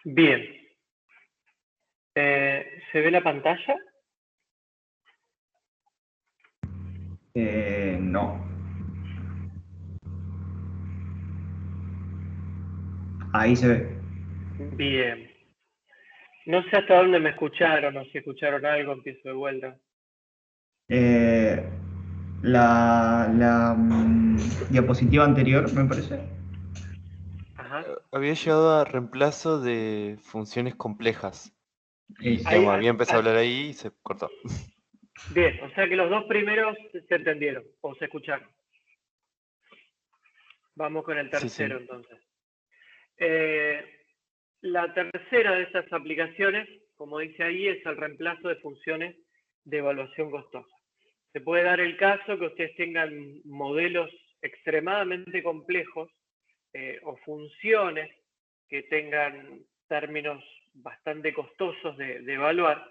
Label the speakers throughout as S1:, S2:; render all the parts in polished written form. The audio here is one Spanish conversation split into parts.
S1: Bien. ¿Se ve la pantalla?
S2: No. Ahí se ve.
S1: Bien. No sé hasta dónde me escucharon o si escucharon algo, empiezo de vuelta.
S2: Eh, la diapositiva anterior, me parece.
S1: Ajá.
S3: Había llegado a reemplazo de funciones complejas. Y
S1: Ahí,
S3: digamos, había empezado a hablar ahí y se cortó.
S1: bien, o sea que los dos primeros se entendieron o se escucharon. Vamos con el
S3: Sí,
S1: tercero
S3: sí.
S1: entonces. La tercera de estas aplicaciones, como dice ahí, es el reemplazo de funciones de evaluación costosa. Se puede dar el caso que ustedes tengan modelos extremadamente complejos o funciones que tengan términos bastante costosos de evaluar.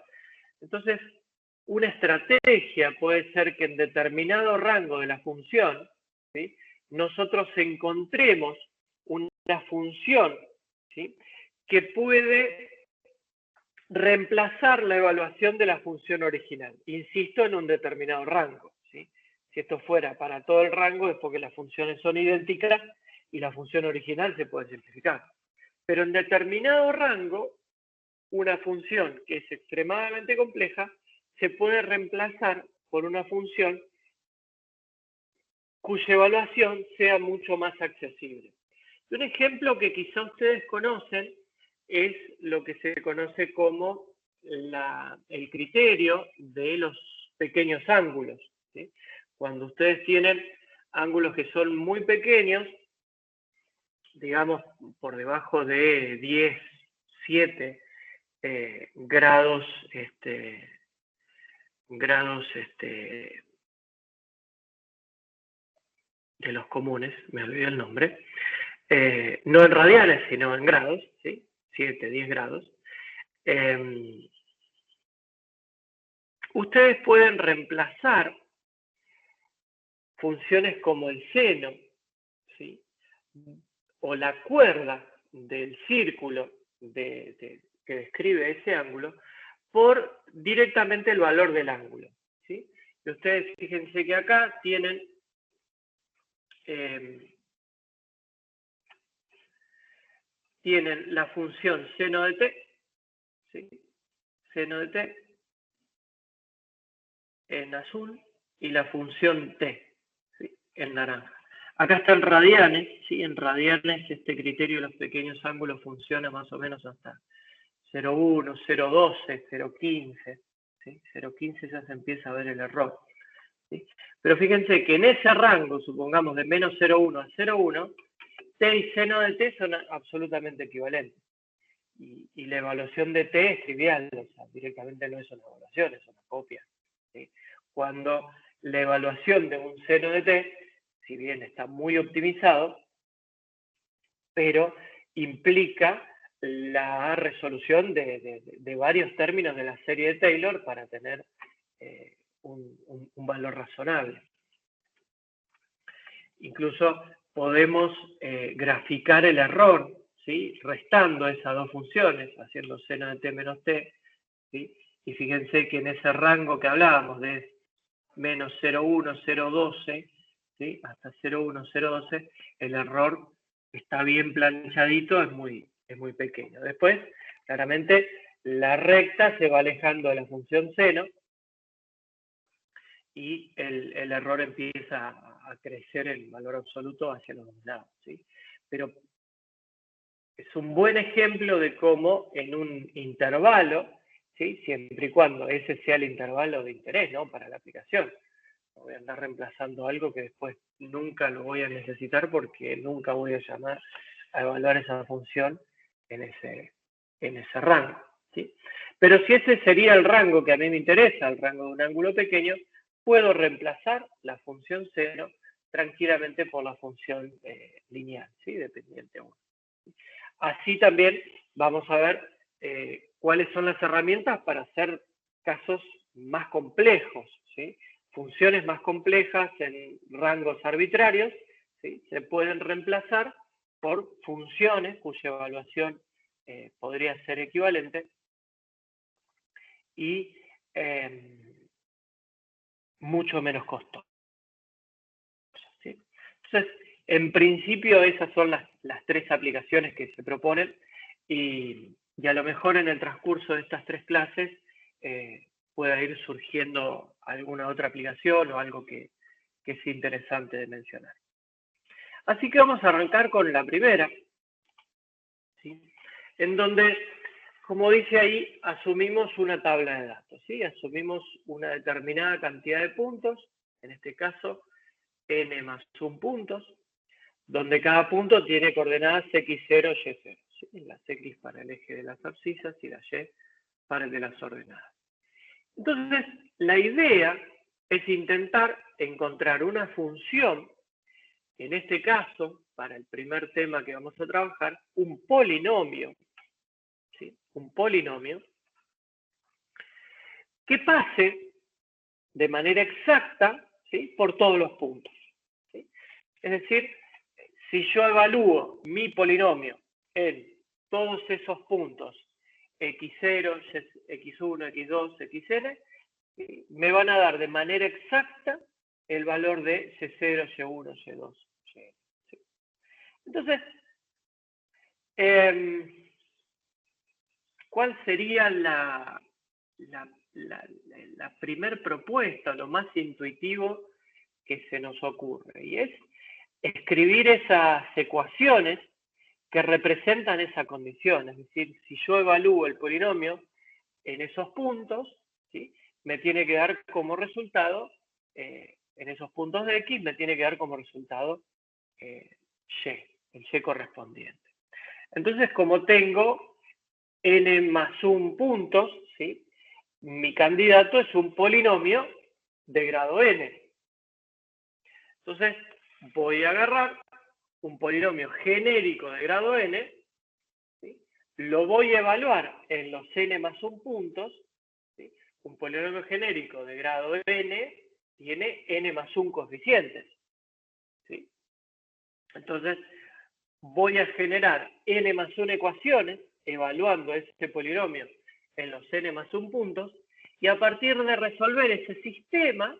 S1: Entonces, una estrategia puede ser que en determinado rango de la función, ¿sí?, nosotros encontremos una función, ¿sí?, que puede reemplazar la evaluación de la función original. Insisto, en un determinado rango, ¿sí? Si esto fuera para todo el rango es porque las funciones son idénticas y la función original se puede simplificar. Pero en determinado rango, una función que es extremadamente compleja se puede reemplazar por una función cuya evaluación sea mucho más accesible. Un ejemplo que quizá ustedes conocen es lo que se conoce como el criterio de los pequeños ángulos, ¿sí? Cuando ustedes tienen ángulos que son muy pequeños, digamos por debajo de 10, 7 grados, de los comunes, me olvidé el nombre, no en radianes, sino en grados, ¿sí? 7, 10 grados. Ustedes pueden reemplazar funciones como el seno, ¿sí?, o la cuerda del círculo que describe ese ángulo por directamente el valor del ángulo, ¿sí? Y ustedes fíjense que acá tienen la función seno de t, ¿sí?, seno de t en azul y la función t, ¿sí?, en naranja. Acá está en radianes, ¿sí? En radianes este criterio de los pequeños ángulos funciona más o menos hasta 0,1, 0,12, 0,15, ¿sí? 0,15 ya se empieza a ver el error, ¿sí? Pero fíjense que en ese rango, supongamos de menos 0,1 a 0,1, t y seno de t son absolutamente equivalentes. Y la evaluación de t es trivial, o sea, directamente no es una evaluación, es una copia, ¿sí? Cuando la evaluación de un seno de t, si bien está muy optimizado, pero implica la resolución de varios términos de la serie de Taylor para tener un valor razonable. Incluso podemos graficar el error, ¿sí?, restando esas dos funciones, haciendo seno de t menos t, ¿sí? Y fíjense que en ese rango que hablábamos de menos 0,1, 0,12, ¿sí?, hasta 0,1, 0,12, el error está bien planchadito, es muy pequeño. Después, claramente, la recta se va alejando de la función seno y el error empieza a crecer en valor absoluto hacia los dos lados, ¿sí? Pero es un buen ejemplo de cómo en un intervalo, ¿sí?, siempre y cuando ese sea el intervalo de interés, ¿no?, para la aplicación. No voy a andar reemplazando algo que después nunca lo voy a necesitar porque nunca voy a llamar a evaluar esa función en ese rango, ¿sí? Pero si ese sería el rango que a mí me interesa, el rango de un ángulo pequeño, puedo reemplazar la función seno tranquilamente por la función lineal, ¿sí?, dependiente 1. Así también vamos a ver cuáles son las herramientas para hacer casos más complejos, ¿sí? Funciones más complejas en rangos arbitrarios, ¿sí?, se pueden reemplazar por funciones cuya evaluación podría ser equivalente, y mucho menos costoso, ¿sí? Entonces, en principio esas son las tres aplicaciones que se proponen, y a lo mejor en el transcurso de estas tres clases pueda ir surgiendo alguna otra aplicación o algo que es interesante de mencionar. Así que vamos a arrancar con la primera, ¿sí? En donde, como dice ahí, asumimos una tabla de datos, ¿sí? Asumimos una determinada cantidad de puntos, en este caso n más 1 puntos, donde cada punto tiene coordenadas x0, y0, ¿sí? Las x para el eje de las abscisas y la y para el de las ordenadas. Entonces, la idea es intentar encontrar una función, en este caso, para el primer tema que vamos a trabajar, un polinomio, ¿sí? Un polinomio que pase de manera exacta, ¿sí? Por todos los puntos, ¿sí? Es decir, si yo evalúo mi polinomio en todos esos puntos, x0, x1, x2, xn, me van a dar de manera exacta el valor de y0, y1, y2, yn, ¿sí? Entonces, ¿cuál sería la primer propuesta, lo más intuitivo que se nos ocurre? Y es escribir esas ecuaciones que representan esa condición. Es decir, si yo evalúo el polinomio en esos puntos, ¿sí? Me tiene que dar como resultado, en esos puntos de x, me tiene que dar como resultado y, el y correspondiente. Entonces, como tengo n más 1 puntos, ¿sí? Mi candidato es un polinomio de grado n. Entonces, voy a agarrar un polinomio genérico de grado n, ¿sí? Lo voy a evaluar en los n más 1 puntos, ¿sí? Un polinomio genérico de grado n tiene n más 1 coeficientes, ¿sí? Entonces, voy a generar n más 1 ecuaciones evaluando este polinomio en los n más 1 puntos, y a partir de resolver ese sistema,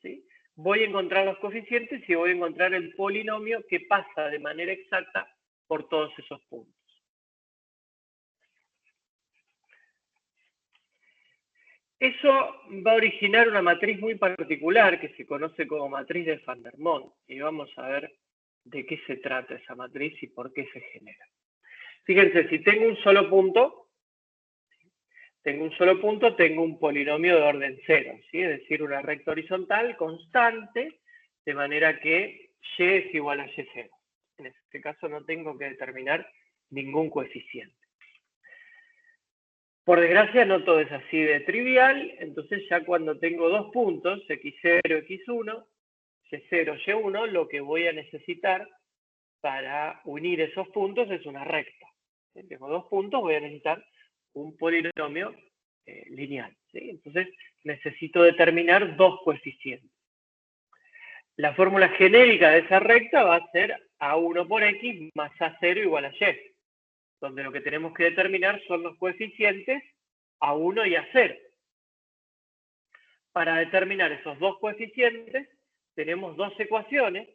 S1: ¿sí? Voy a encontrar los coeficientes y voy a encontrar el polinomio que pasa de manera exacta por todos esos puntos. Eso va a originar una matriz muy particular que se conoce como matriz de Van der Monde, y vamos a ver de qué se trata esa matriz y por qué se genera. Fíjense, si tengo un solo punto, tengo un polinomio de orden 0, ¿sí? Es decir, una recta horizontal constante, de manera que y es igual a y0. En este caso no tengo que determinar ningún coeficiente. Por desgracia, no todo es así de trivial, entonces ya cuando tengo dos puntos, x0, x1, y0, y1, lo que voy a necesitar para unir esos puntos es una recta. ¿Sí? Tengo dos puntos, voy a necesitar un polinomio lineal, ¿sí? Entonces necesito determinar dos coeficientes. La fórmula genérica de esa recta va a ser a1 por x más a0 igual a y, donde lo que tenemos que determinar son los coeficientes a1 y a0. Para determinar esos dos coeficientes tenemos dos ecuaciones,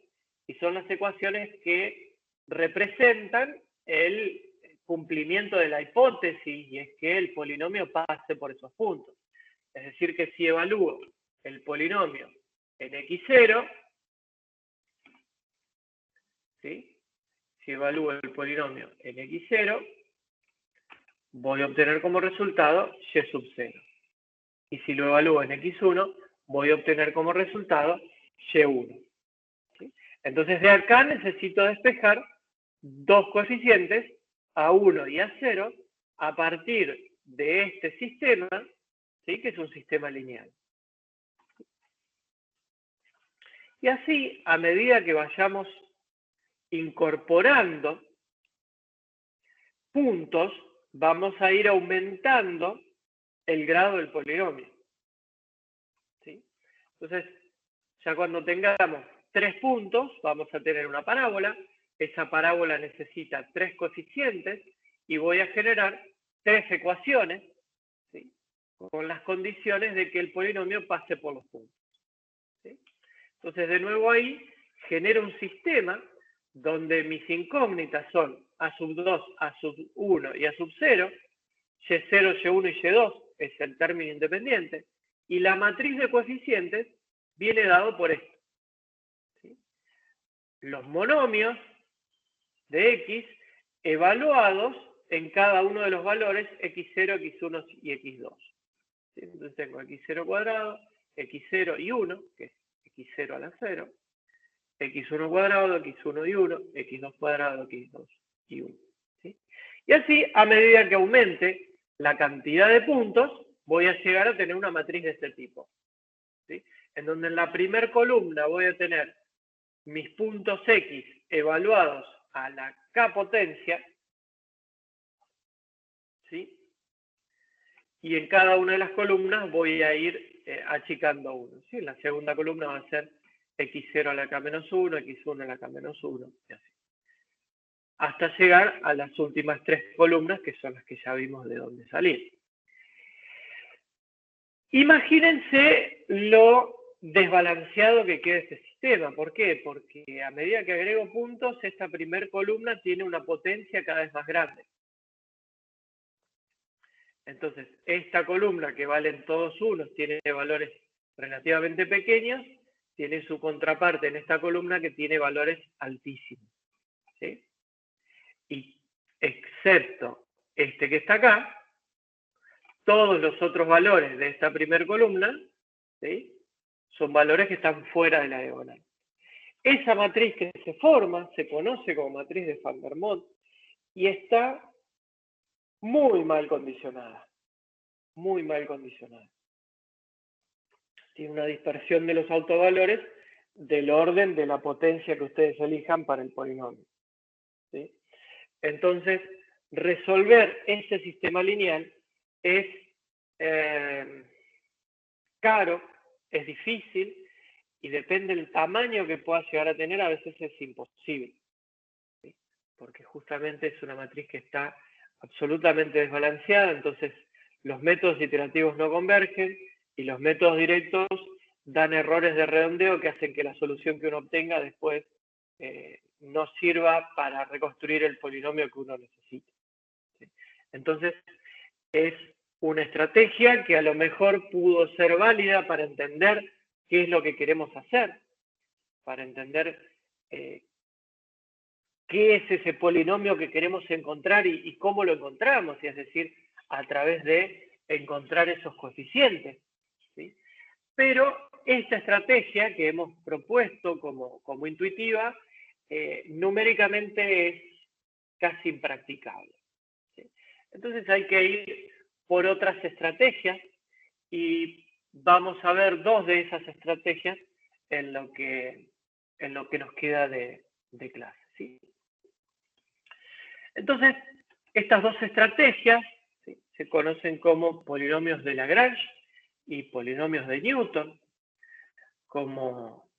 S1: y son las ecuaciones que representan el cumplimiento de la hipótesis, y es que el polinomio pase por esos puntos. Es decir, que si evalúo el polinomio en x0, ¿sí? Si evalúo el polinomio en x0, voy a obtener como resultado y sub 0. Y si lo evalúo en x1, voy a obtener como resultado y1. ¿Sí? Entonces de acá necesito despejar dos coeficientes, a1 y a0, a partir de este sistema, ¿sí? Que es un sistema lineal. Y así, a medida que vayamos incorporando puntos, vamos a ir aumentando el grado del polinomio, ¿sí? Entonces, ya cuando tengamos 3 puntos, vamos a tener una parábola. Esa parábola necesita 3 coeficientes, y voy a generar 3 ecuaciones, ¿sí? Con las condiciones de que el polinomio pase por los puntos, ¿sí? Entonces, de nuevo ahí, genero un sistema donde mis incógnitas son A sub 2, A sub 1 y A sub 0, Y0, Y1 y Y2 es el término independiente, y la matriz de coeficientes viene dado por esto, ¿sí? Los monomios de X evaluados en cada uno de los valores X0, X1 y X2. ¿Sí? Entonces tengo X0 cuadrado, X0 y 1, que es X0 a la 0, X1 cuadrado, X1 y 1, X2 cuadrado, X2 y 1. ¿Sí? Y así, a medida que aumente la cantidad de puntos, voy a llegar a tener una matriz de este tipo, ¿sí? En donde en la primera columna voy a tener mis puntos X evaluados a la K potencia, ¿sí? Y en cada una de las columnas voy a ir achicando 1, ¿sí? En la segunda columna va a ser X0 a la K menos 1, X1 a la K menos 1, y así. Hasta llegar a las últimas 3 columnas, que son las que ya vimos de dónde salir. Imagínense lo desbalanceado que queda este sistema. ¿Por qué? Porque a medida que agrego puntos, esta primera columna tiene una potencia cada vez más grande. Entonces, esta columna, que valen todos unos, tiene valores relativamente pequeños, tiene su contraparte en esta columna que tiene valores altísimos, ¿sí? Y excepto este que está acá, todos los otros valores de esta primera columna, ¿sí?, son valores que están fuera de la diagonal. Esa matriz que se forma se conoce como matriz de Van der Monde y está muy mal condicionada. Muy mal condicionada. Tiene una dispersión de los autovalores del orden de la potencia que ustedes elijan para el polinomio, ¿sí? Entonces, resolver ese sistema lineal es caro, es difícil, y depende del tamaño que pueda llegar a tener, a veces es imposible, ¿sí? Porque justamente es una matriz que está absolutamente desbalanceada, entonces los métodos iterativos no convergen y los métodos directos dan errores de redondeo que hacen que la solución que uno obtenga después no sirva para reconstruir el polinomio que uno necesita, ¿sí? Entonces, es una estrategia que a lo mejor pudo ser válida para entender qué es lo que queremos hacer, para entender qué es ese polinomio que queremos encontrar y cómo lo encontramos, y es decir, a través de encontrar esos coeficientes, ¿sí? Pero esta estrategia que hemos propuesto como intuitiva, numéricamente es casi impracticable, ¿sí? Entonces hay que ir por otras estrategias y vamos a ver 2 de esas estrategias en lo que nos queda de clase, ¿sí? Entonces, estas 2 estrategias, ¿sí?, se conocen como polinomios de Lagrange y polinomios de Newton, como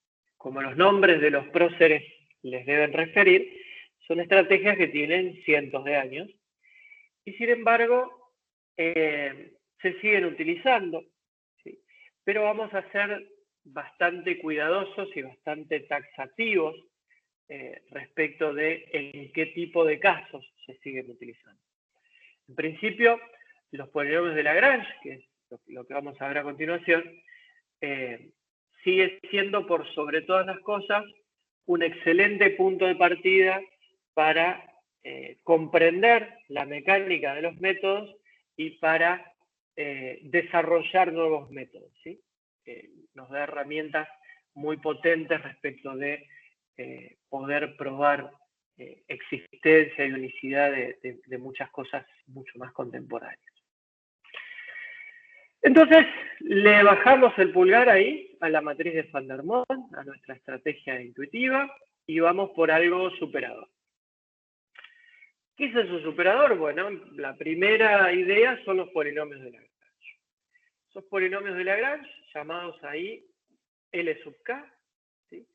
S1: los nombres de los próceres les deben referir. Son estrategias que tienen cientos de años y, sin embargo, se siguen utilizando, ¿sí? Pero vamos a ser bastante cuidadosos y bastante taxativos respecto de en qué tipo de casos se siguen utilizando. En principio, los polinomios de Lagrange, que es lo que vamos a ver a continuación, sigue siendo por sobre todas las cosas un excelente punto de partida para comprender la mecánica de los métodos y para desarrollar nuevos métodos, ¿sí? Nos da herramientas muy potentes respecto de poder probar existencia y unicidad de muchas cosas mucho más contemporáneas. Entonces, le bajamos el pulgar ahí a la matriz de Van der Monde, a nuestra estrategia intuitiva, y vamos por algo superador. ¿Qué es eso superador? Bueno, la primera idea son los polinomios de Lagrange. Esos polinomios de Lagrange, llamados ahí L sub k, ¿sí?,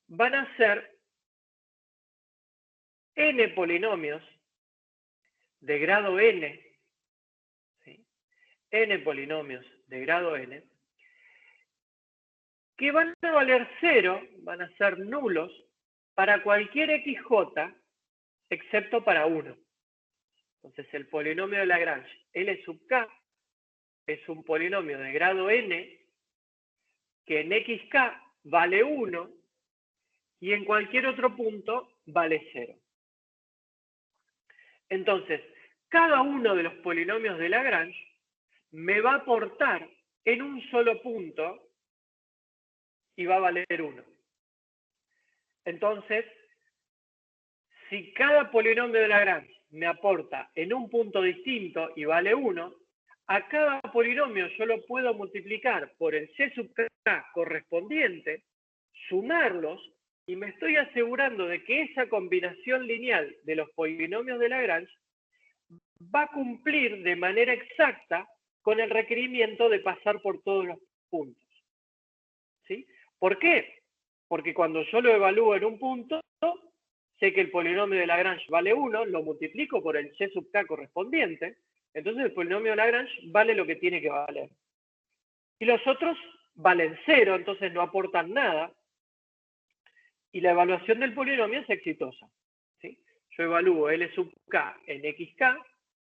S1: van a ser n polinomios de grado n, ¿sí? N polinomios de grado n, que van a valer 0, van a ser nulos para cualquier xj, excepto para 1. Entonces el polinomio de Lagrange L sub k es un polinomio de grado n que en xk vale 1 y en cualquier otro punto vale 0. Entonces, cada uno de los polinomios de Lagrange me va a aportar en un solo punto y va a valer 1. Entonces, si cada polinomio de Lagrange me aporta en un punto distinto y vale 1, a cada polinomio yo lo puedo multiplicar por el c sub k correspondiente, sumarlos, y me estoy asegurando de que esa combinación lineal de los polinomios de Lagrange va a cumplir de manera exacta con el requerimiento de pasar por todos los puntos. ¿Sí? ¿Por qué? Porque cuando yo lo evalúo en un punto, sé que el polinomio de Lagrange vale 1, lo multiplico por el c sub k correspondiente, entonces el polinomio de Lagrange vale lo que tiene que valer. Y los otros valen 0, entonces no aportan nada, y la evaluación del polinomio es exitosa. ¿Sí? Yo evalúo L sub k en xk,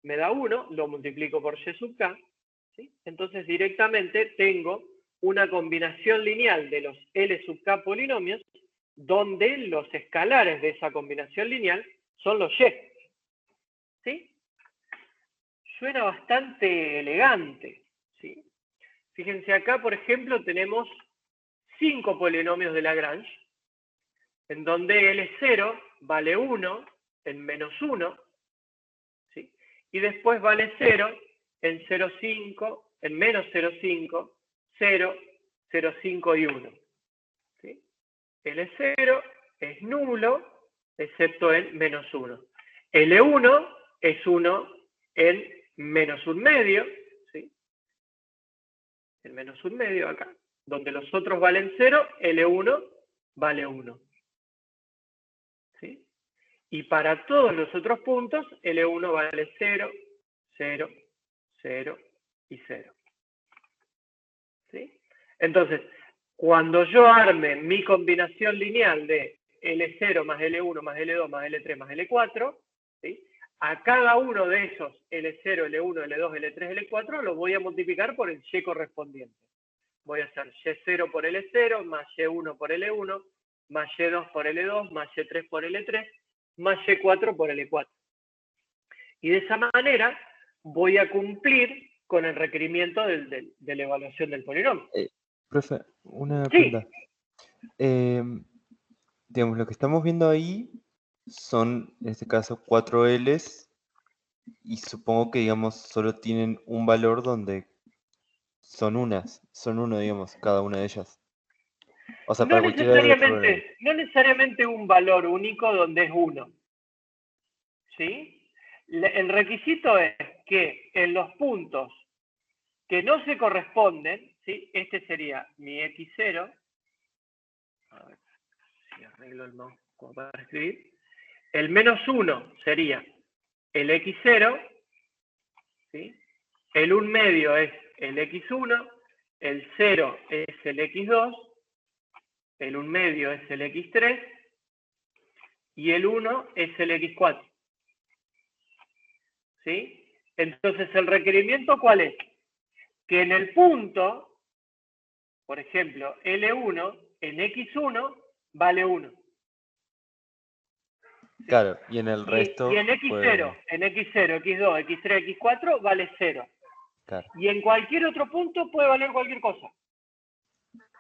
S1: me da 1, lo multiplico por y sub k, ¿sí? Entonces directamente tengo una combinación lineal de los L sub k polinomios, donde los escalares de esa combinación lineal son los y. ¿Sí? Suena bastante elegante. ¿Sí? Fíjense acá, por ejemplo, tenemos 5 polinomios de Lagrange, en donde L0 vale 1 en menos 1, ¿sí? Y después vale 0 en 0,5, en menos 0,5, 0, 0,5 y 1. ¿Sí? L0 es nulo, excepto en menos 1. L1 es 1 en menos 1 medio, ¿sí? En menos 1 medio acá, donde los otros valen 0, L1 vale 1. ¿Sí? Y para todos los otros puntos, L1 vale 0, 0, 0 y 0. ¿Sí? Entonces, cuando yo arme mi combinación lineal de L0 más L1 más L2 más L3 más L4, ¿sí? A cada uno de esos L0, L1, L2, L3, L4 lo voy a multiplicar por el y correspondiente. Voy a hacer y0 por L0 más y1 por L1 más y2 por L2 más y3 por L3 más y4 por L4. Y de esa manera voy a cumplir con el requerimiento de la evaluación del polinomio.
S3: Profe, una
S1: Sí.
S3: pregunta. Digamos, lo que estamos viendo ahí son, en este caso, 4 L's y supongo que, digamos, solo tienen un valor donde son uno, digamos, cada una de ellas. O sea, para cualquiera de los errores.
S1: No necesariamente un valor único donde es 1. ¿Sí? El requisito es que en los puntos que no se corresponden, ¿sí? Este sería mi x0. A ver si arreglo el mouse como para escribir. El menos 1 sería el x0, ¿sí? El 1 medio es el x1, el 0 es el x2, el 1 medio es el x3 y el 1 es el x4. ¿Sí? Entonces, ¿el requerimiento cuál es? Que en el punto, por ejemplo, L1 en x1 vale 1. ¿Sí?
S3: Claro, y en el resto...
S1: Y en x0, en x0, x2, x3, x4 vale 0.
S3: Claro.
S1: Y en cualquier otro punto puede valer cualquier cosa.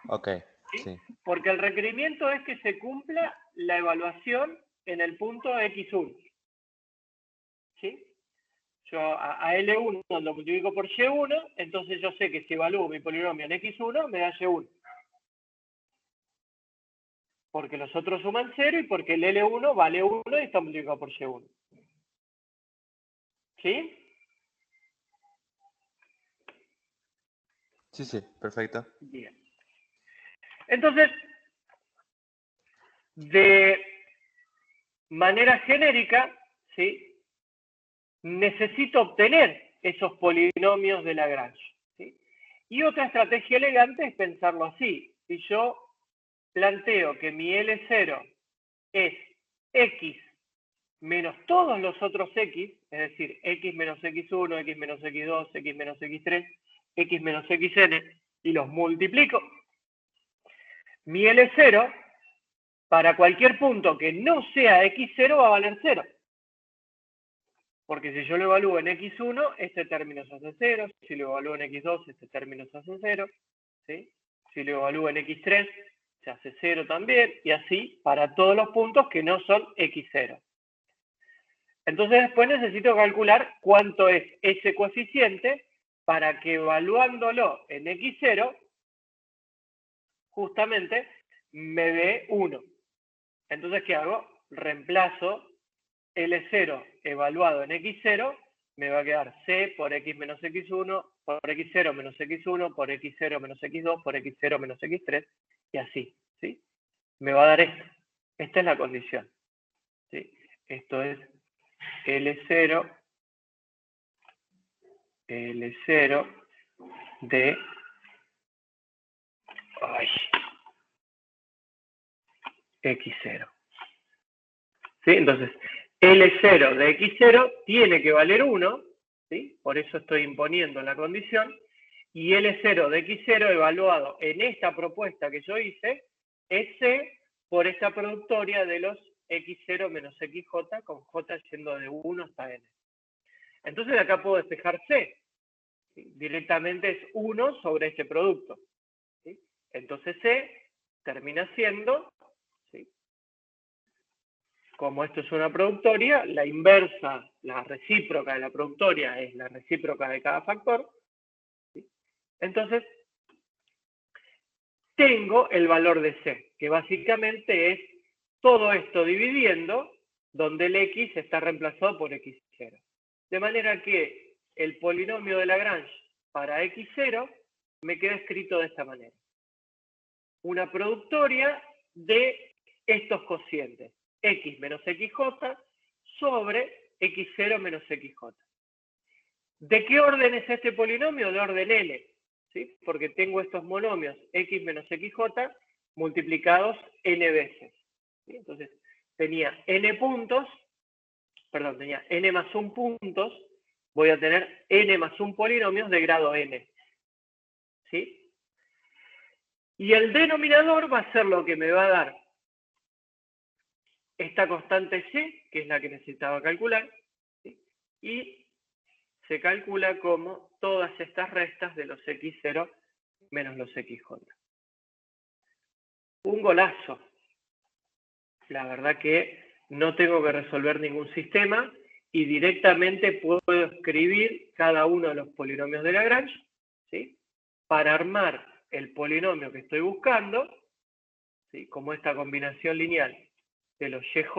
S3: Ok,
S1: ¿Sí?
S3: sí.
S1: Porque el requerimiento es que se cumpla la evaluación en el punto x1. ¿Sí? Yo a L1 lo multiplico por Y1, entonces yo sé que si evalúo mi polinomio en X1, me da Y1. Porque los otros suman 0 y porque el L1 vale 1 y está multiplicado por Y1. ¿Sí?
S3: Sí, sí, perfecto.
S1: Bien. Entonces, de manera genérica, ¿sí? necesito obtener esos polinomios de Lagrange, ¿sí? Y otra estrategia elegante es pensarlo así. Si yo planteo que mi L0 es X menos todos los otros X, es decir, X menos X1, X menos X2, X menos X3, X menos XN, y los multiplico, mi L0, para cualquier punto que no sea X0, va a valer 0. Porque si yo lo evalúo en X1, este término se hace 0. Si lo evalúo en X2, este término se hace 0. ¿Sí? Si lo evalúo en X3, se hace 0 también. Y así para todos los puntos que no son X0. Entonces después necesito calcular cuánto es ese coeficiente para que evaluándolo en X0, justamente me dé 1. Entonces, ¿qué hago? Reemplazo L0 evaluado en X0, me va a quedar C por X menos X1, por X0 menos X1, por X0 menos X2, por X0 menos X3, y así, ¿sí? Me va a dar esto. Esta es la condición, ¿sí? Esto es L0 de... X0. ¿Sí? Entonces, L0 de X0 tiene que valer 1, ¿sí? Por eso estoy imponiendo la condición, y L0 de X0 evaluado en esta propuesta que yo hice es C por esta productoria de los X0 menos XJ, con J yendo de 1 hasta N. Entonces acá puedo despejar C. ¿Sí? Directamente es 1 sobre este producto. ¿Sí? Entonces C termina siendo, ¿sí? Como esto es una productoria, la inversa, la recíproca de la productoria es la recíproca de cada factor. ¿Sí? Entonces, tengo el valor de C, que básicamente es todo esto dividiendo, donde el X está reemplazado por X0. De manera que el polinomio de Lagrange para X0 me queda escrito de esta manera. Una productoria de estos cocientes, X menos XJ sobre X0 menos XJ. ¿De qué orden es este polinomio? De orden N, ¿sí? Porque tengo estos monomios X menos XJ multiplicados N veces. ¿Sí? Entonces, tenía N puntos, perdón, tenía N más 1 puntos, voy a tener N más 1 polinomios de grado N. ¿Sí? Y el denominador va a ser lo que me va a dar esta constante C, que es la que necesitaba calcular, ¿sí? Y se calcula como todas estas restas de los X0 menos los XJ. Un golazo. La verdad que no tengo que resolver ningún sistema y directamente puedo escribir cada uno de los polinomios de Lagrange, ¿sí? Para armar el polinomio que estoy buscando, ¿sí? Como esta combinación lineal de los YJ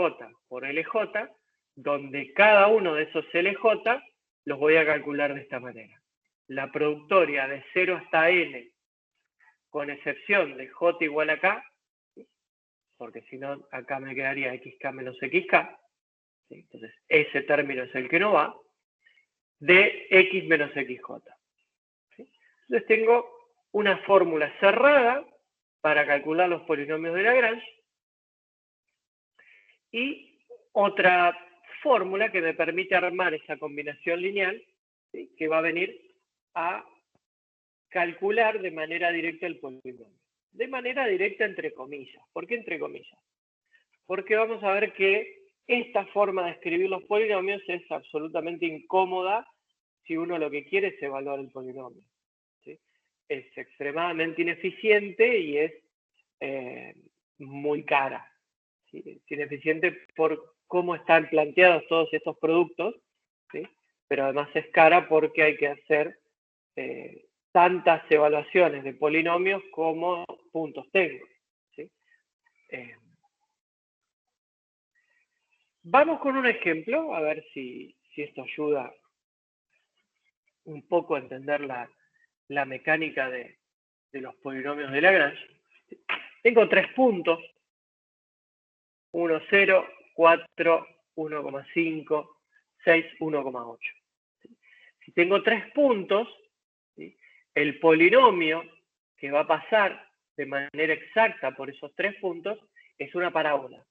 S1: por LJ, donde cada uno de esos LJ los voy a calcular de esta manera. La productoria de 0 hasta N, con excepción de J igual a K, ¿sí? Porque si no, acá me quedaría XK menos XK, ¿sí? Entonces ese término es el que no va, de X menos XJ. ¿Sí? Entonces tengo una fórmula cerrada para calcular los polinomios de Lagrange, y otra fórmula que me permite armar esa combinación lineal, ¿sí? Que va a venir a calcular de manera directa el polinomio. De manera directa entre comillas. ¿Por qué entre comillas? Porque vamos a ver que esta forma de escribir los polinomios es absolutamente incómoda si uno lo que quiere es evaluar el polinomio, ¿sí? Es extremadamente ineficiente y es muy cara. ¿Sí? Es ineficiente por cómo están planteados todos estos productos, ¿sí? Pero además es cara porque hay que hacer tantas evaluaciones de polinomios como puntos tengo, ¿sí? Vamos con un ejemplo, a ver si esto ayuda un poco a entender la mecánica de los polinomios de Lagrange. Tengo 3 puntos, 1, 0, 4, 1,5, 6, 1,8. Si tengo 3 puntos, ¿sí? El polinomio que va a pasar de manera exacta por esos 3 puntos es una parábola.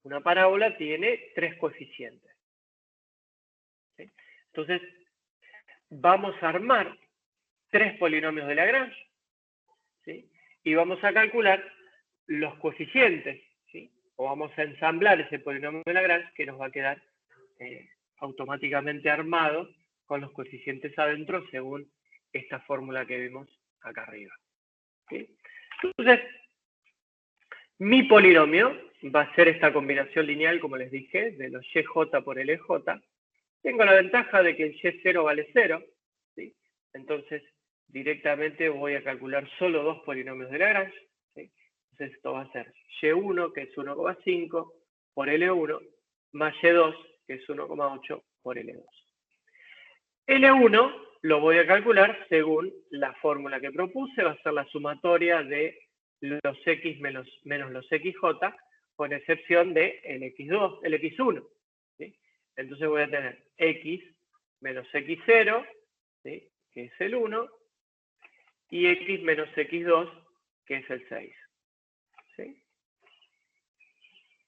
S1: Una parábola tiene 3 coeficientes. ¿Sí? Entonces, vamos a armar 3 polinomios de Lagrange, ¿sí? Y vamos a calcular los coeficientes, ¿sí? O vamos a ensamblar ese polinomio de Lagrange que nos va a quedar automáticamente armado con los coeficientes adentro según esta fórmula que vimos acá arriba. ¿Sí? Entonces, mi polinomio va a ser esta combinación lineal, como les dije, de los YJ por LJ. Tengo la ventaja de que el Y0 vale 0, ¿sí? Entonces, directamente voy a calcular solo 2 polinomios de Lagrange, ¿sí? Entonces, esto va a ser Y1, que es 1,5, por L1, más Y2, que es 1,8 por L2. L1 lo voy a calcular según la fórmula que propuse, va a ser la sumatoria de los X menos los XJ, con excepción de el X2, el X1. ¿Sí? Entonces voy a tener X menos X0, ¿sí? Que es el 1, y X menos X2, que es el 6. ¿Sí?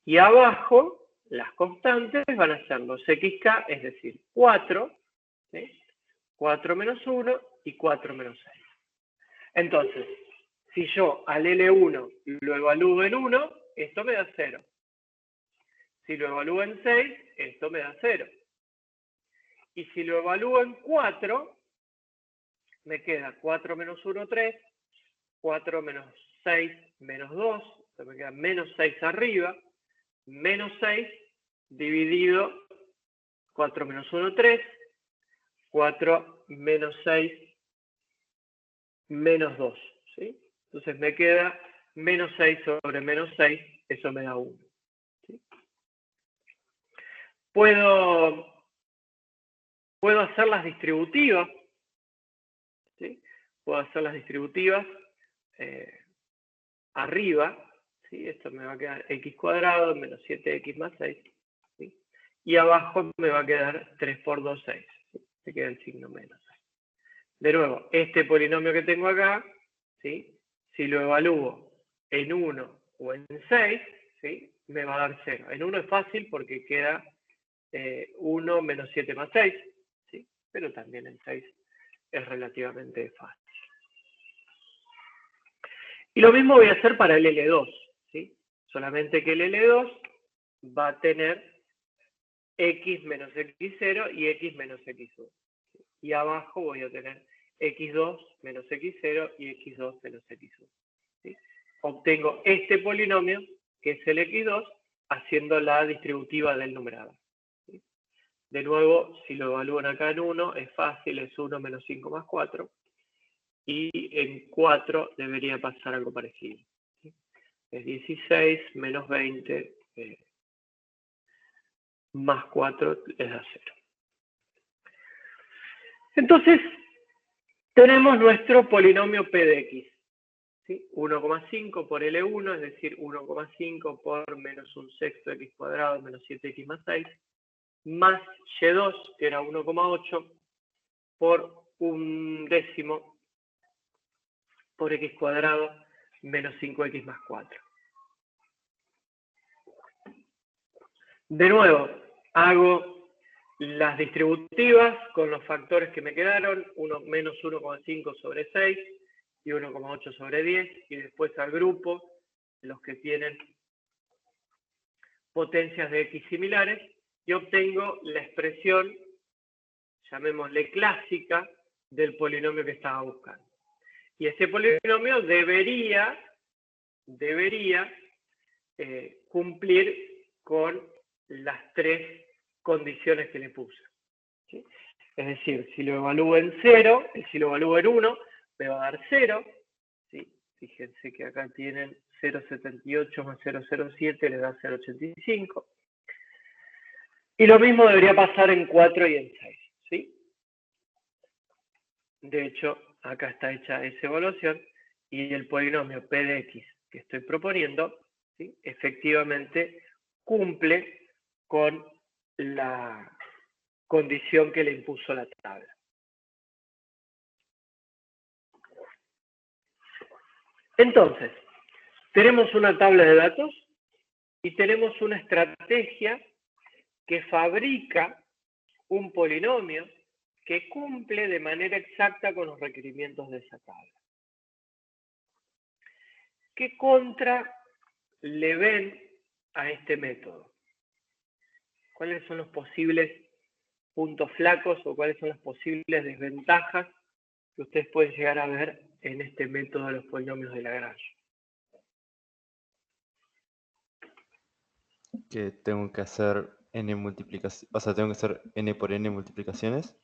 S1: Y abajo, las constantes van a ser los XK, es decir, 4, ¿sí? 4 menos 1 y 4 menos 6. Entonces, si yo al L1 lo evalúo en 1, esto me da 0. Si lo evalúo en 6, esto me da 0. Y si lo evalúo en 4, me queda 4 menos 1, 3, 4 menos 6, menos 2, entonces me queda menos 6 arriba, menos 6 dividido 4 menos 1, 3, 4 menos 6, menos 2. ¿Sí? Entonces me queda menos 6 sobre menos 6, eso me da 1. ¿Sí? Puedo hacer las distributivas. ¿Sí? Puedo hacer las distributivas arriba. ¿Sí? Esto me va a quedar x cuadrado menos 7x más 6. ¿Sí? Y abajo me va a quedar 3 por 2, 6. ¿Sí? Me queda el signo menos 6. De nuevo, este polinomio que tengo acá, ¿sí? Si lo evalúo en 1 o en 6, ¿sí? Me va a dar 0. En 1 es fácil porque queda 1 menos 7 más 6, ¿sí? Pero también en 6 es relativamente fácil. Y lo mismo voy a hacer para el L2, ¿sí? Solamente que el L2 va a tener x menos x0 y x menos x1. ¿Sí? Y abajo voy a tener x2 menos x0 y x2 menos x1. ¿Sí? Obtengo este polinomio, que es el x2, haciendo la distributiva del numerador. ¿Sí? De nuevo, si lo evalúan acá en 1, es fácil, es 1 menos 5 más 4. Y en 4 debería pasar algo parecido. ¿Sí? Es 16 menos 20 más 4 les da 0. Entonces, tenemos nuestro polinomio P de X. ¿Sí? 1,5 por L1, es decir, 1,5 por menos un sexto x cuadrado menos 7x más 6, más Y2, que era 1,8, por un décimo por x cuadrado menos 5x más 4. De nuevo, hago las distributivas con los factores que me quedaron, menos 1,5 sobre 6 y 1,8 sobre 10, y después agrupo los que tienen potencias de x similares y obtengo la expresión, llamémosle clásica, del polinomio que estaba buscando. Y este polinomio debería cumplir con las 3 condiciones que le puse. ¿Sí? Es decir, si lo evalúo en 0, si lo evalúo en 1, me va a dar 0. ¿Sí? Fíjense que acá tienen 0,78 más 0,07, le da 0,85. Y lo mismo debería pasar en 4 y en 6. ¿Sí? De hecho, acá está hecha esa evaluación y el polinomio P de X que estoy proponiendo, ¿sí? Efectivamente cumple con la condición que le impuso la tabla. Entonces, tenemos una tabla de datos y tenemos una estrategia que fabrica un polinomio que cumple de manera exacta con los requerimientos de esa tabla. ¿Qué contra le ven a este método? ¿Cuáles son los posibles puntos flacos o cuáles son las posibles desventajas que ustedes pueden llegar a ver en este método de los polinomios de Lagrange?
S3: Que tengo que hacer n multiplicaciones, o sea, tengo que hacer n por n multiplicaciones,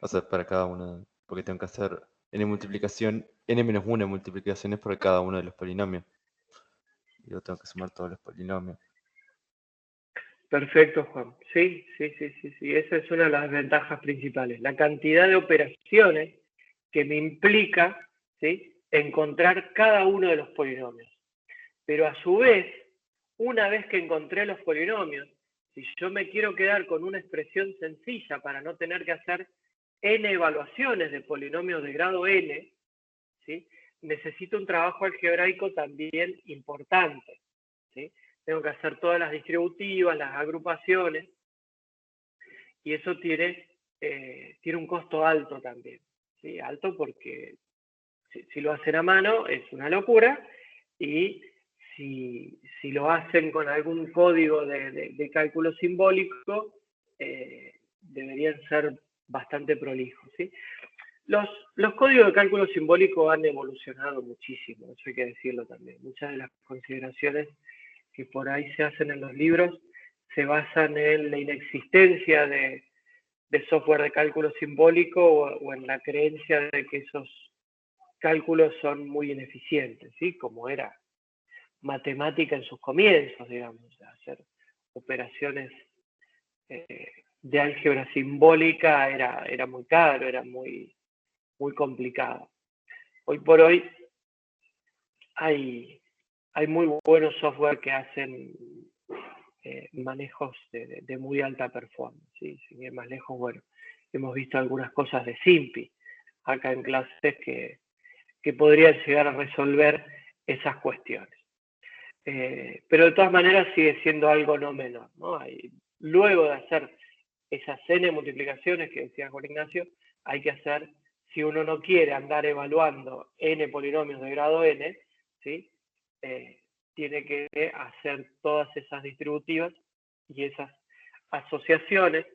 S3: o sea, para cada uno, porque tengo que hacer n multiplicación, n menos 1 multiplicaciones por cada uno de los polinomios. Y yo tengo que sumar todos los polinomios.
S1: Perfecto, Juan. Sí. Esa es una de las ventajas principales. La cantidad de operaciones que me implica, ¿sí?, encontrar cada uno de los polinomios. Pero a su vez, una vez que encontré los polinomios, si yo me quiero quedar con una expresión sencilla para no tener que hacer n evaluaciones de polinomios de grado n, ¿sí?, necesito un trabajo algebraico también importante, ¿sí? Tengo que hacer todas las distributivas, las agrupaciones, y eso tiene un costo alto también, ¿sí? Alto porque si lo hacen a mano es una locura, y si lo hacen con algún código de cálculo simbólico, deberían ser bastante prolijos, ¿sí? Los códigos de cálculo simbólico han evolucionado muchísimo, eso hay que decirlo también. Muchas de las consideraciones que por ahí se hacen en los libros se basan en la inexistencia de software de cálculo simbólico o en la creencia de que esos cálculos son muy ineficientes, ¿sí? Como era matemática en sus comienzos, digamos, hacer operaciones de álgebra simbólica era muy caro, era muy complicado. Hoy por hoy hay muy buenos software que hacen manejos de muy alta performance, ¿sí? Sin ir más lejos, bueno, hemos visto algunas cosas de SIMPI acá en clases que podrían llegar a resolver esas cuestiones. Pero de todas maneras sigue siendo algo no menor, ¿no? Luego de hacer esas n multiplicaciones que decía Juan Ignacio, hay que hacer, si uno no quiere andar evaluando n polinomios de grado n, ¿sí?, tiene que hacer todas esas distributivas y esas asociaciones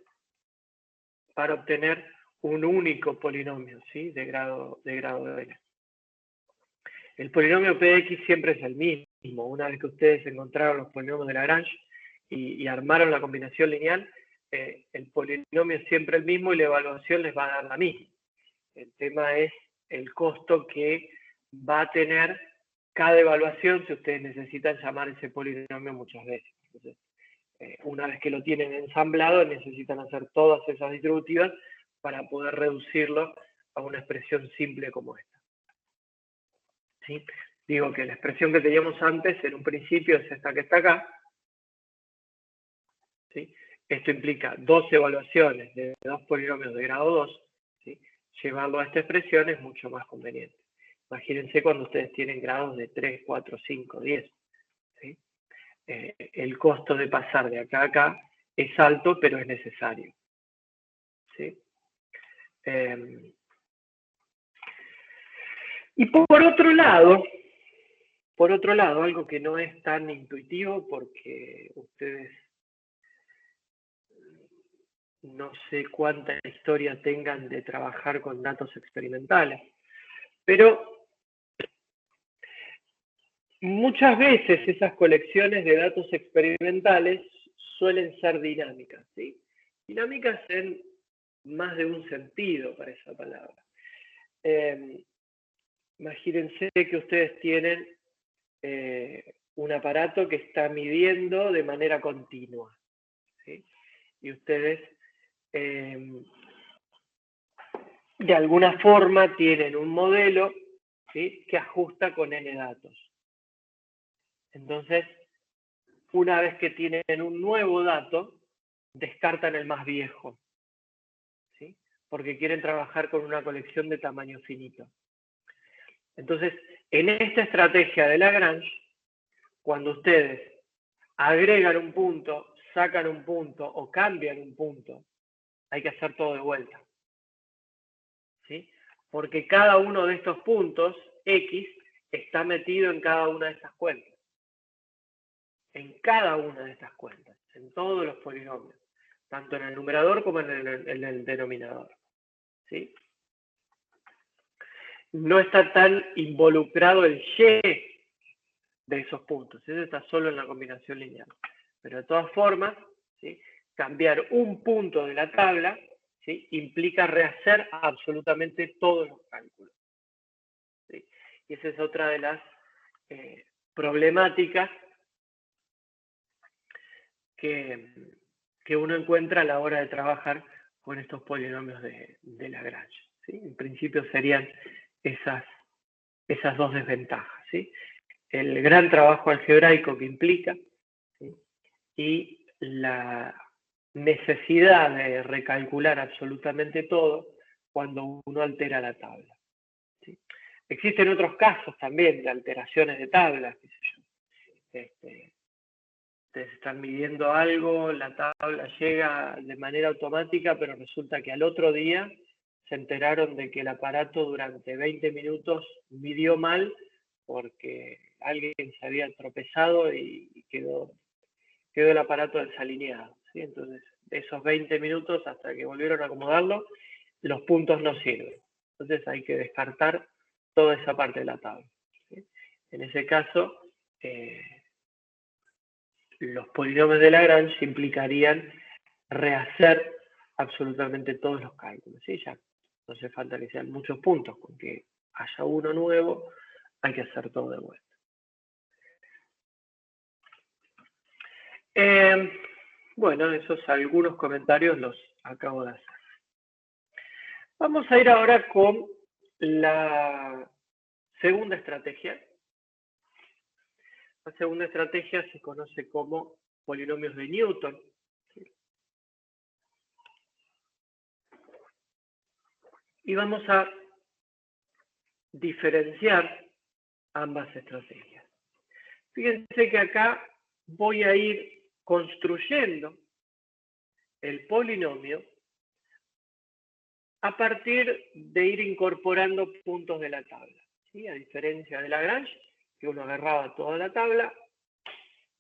S1: para obtener un único polinomio, ¿sí?, de grado n. El polinomio p de x siempre es el mismo. Una vez que ustedes encontraron los polinomios de Lagrange y armaron la combinación lineal, el polinomio es siempre el mismo y la evaluación les va a dar la misma. El tema es el costo que va a tener cada evaluación si ustedes necesitan llamar ese polinomio muchas veces. Entonces, una vez que lo tienen ensamblado, necesitan hacer todas esas distributivas para poder reducirlo a una expresión simple como esta, ¿sí? Digo que la expresión que teníamos antes en un principio es esta que está acá, ¿sí? Esto implica dos evaluaciones de dos polinomios de grado 2, ¿sí? Llevarlo a esta expresión es mucho más conveniente. Imagínense cuando ustedes tienen grados de 3, 4, 5, 10. ¿Sí? El costo de pasar de acá a acá es alto, pero es necesario, ¿sí? Y por otro lado, algo que no es tan intuitivo porque ustedes no sé cuánta historia tengan de trabajar con datos experimentales, pero muchas veces esas colecciones de datos experimentales suelen ser dinámicas, ¿sí? Dinámicas en más de un sentido para esa palabra. Imagínense que ustedes tienen un aparato que está midiendo de manera continua, ¿sí? Y ustedes de alguna forma tienen un modelo, ¿sí?, que ajusta con n datos. Entonces, una vez que tienen un nuevo dato, descartan el más viejo, ¿sí? Porque quieren trabajar con una colección de tamaño finito. Entonces, en esta estrategia de Lagrange, cuando ustedes agregan un punto, sacan un punto o cambian un punto, hay que hacer todo de vuelta, ¿sí? Porque cada uno de estos puntos, X, está metido en cada una de estas cuentas. En cada una de estas cuentas, en todos los polinomios, tanto en el numerador como en el denominador, ¿sí? No está tan involucrado el Y de esos puntos, eso está solo en la combinación lineal. Pero de todas formas, ¿sí? Cambiar un punto de la tabla, ¿sí? Implica rehacer absolutamente todos los cálculos, ¿sí? Y esa es otra de las problemáticas que uno encuentra a la hora de trabajar con estos polinomios de Lagrange, ¿sí? En principio serían esas dos desventajas, ¿sí? El gran trabajo algebraico que implica, ¿sí? Y la necesidad de recalcular absolutamente todo cuando uno altera la tabla, ¿sí? Existen otros casos también de alteraciones de tablas, qué sé yo. Ustedes están midiendo algo, la tabla llega de manera automática, pero resulta que al otro día se enteraron de que el aparato durante 20 minutos midió mal porque alguien se había tropezado y quedó el aparato desalineado, ¿sí? Entonces, esos 20 minutos hasta que volvieron a acomodarlo, los puntos no sirven. Entonces hay que descartar toda esa parte de la tabla, ¿sí? En ese caso, los polinomios de Lagrange implicarían rehacer absolutamente todos los cálculos, ¿sí? Ya no hace falta que sean muchos puntos, con que haya uno nuevo, hay que hacer todo de vuelta. Bueno, esos algunos comentarios los acabo de hacer. Vamos a ir ahora con la segunda estrategia. La segunda estrategia se conoce como polinomios de Newton. Y vamos a diferenciar ambas estrategias. Fíjense que acá voy a ir construyendo el polinomio a partir de ir incorporando puntos de la tabla, ¿sí? A diferencia de Lagrange, que uno agarraba toda la tabla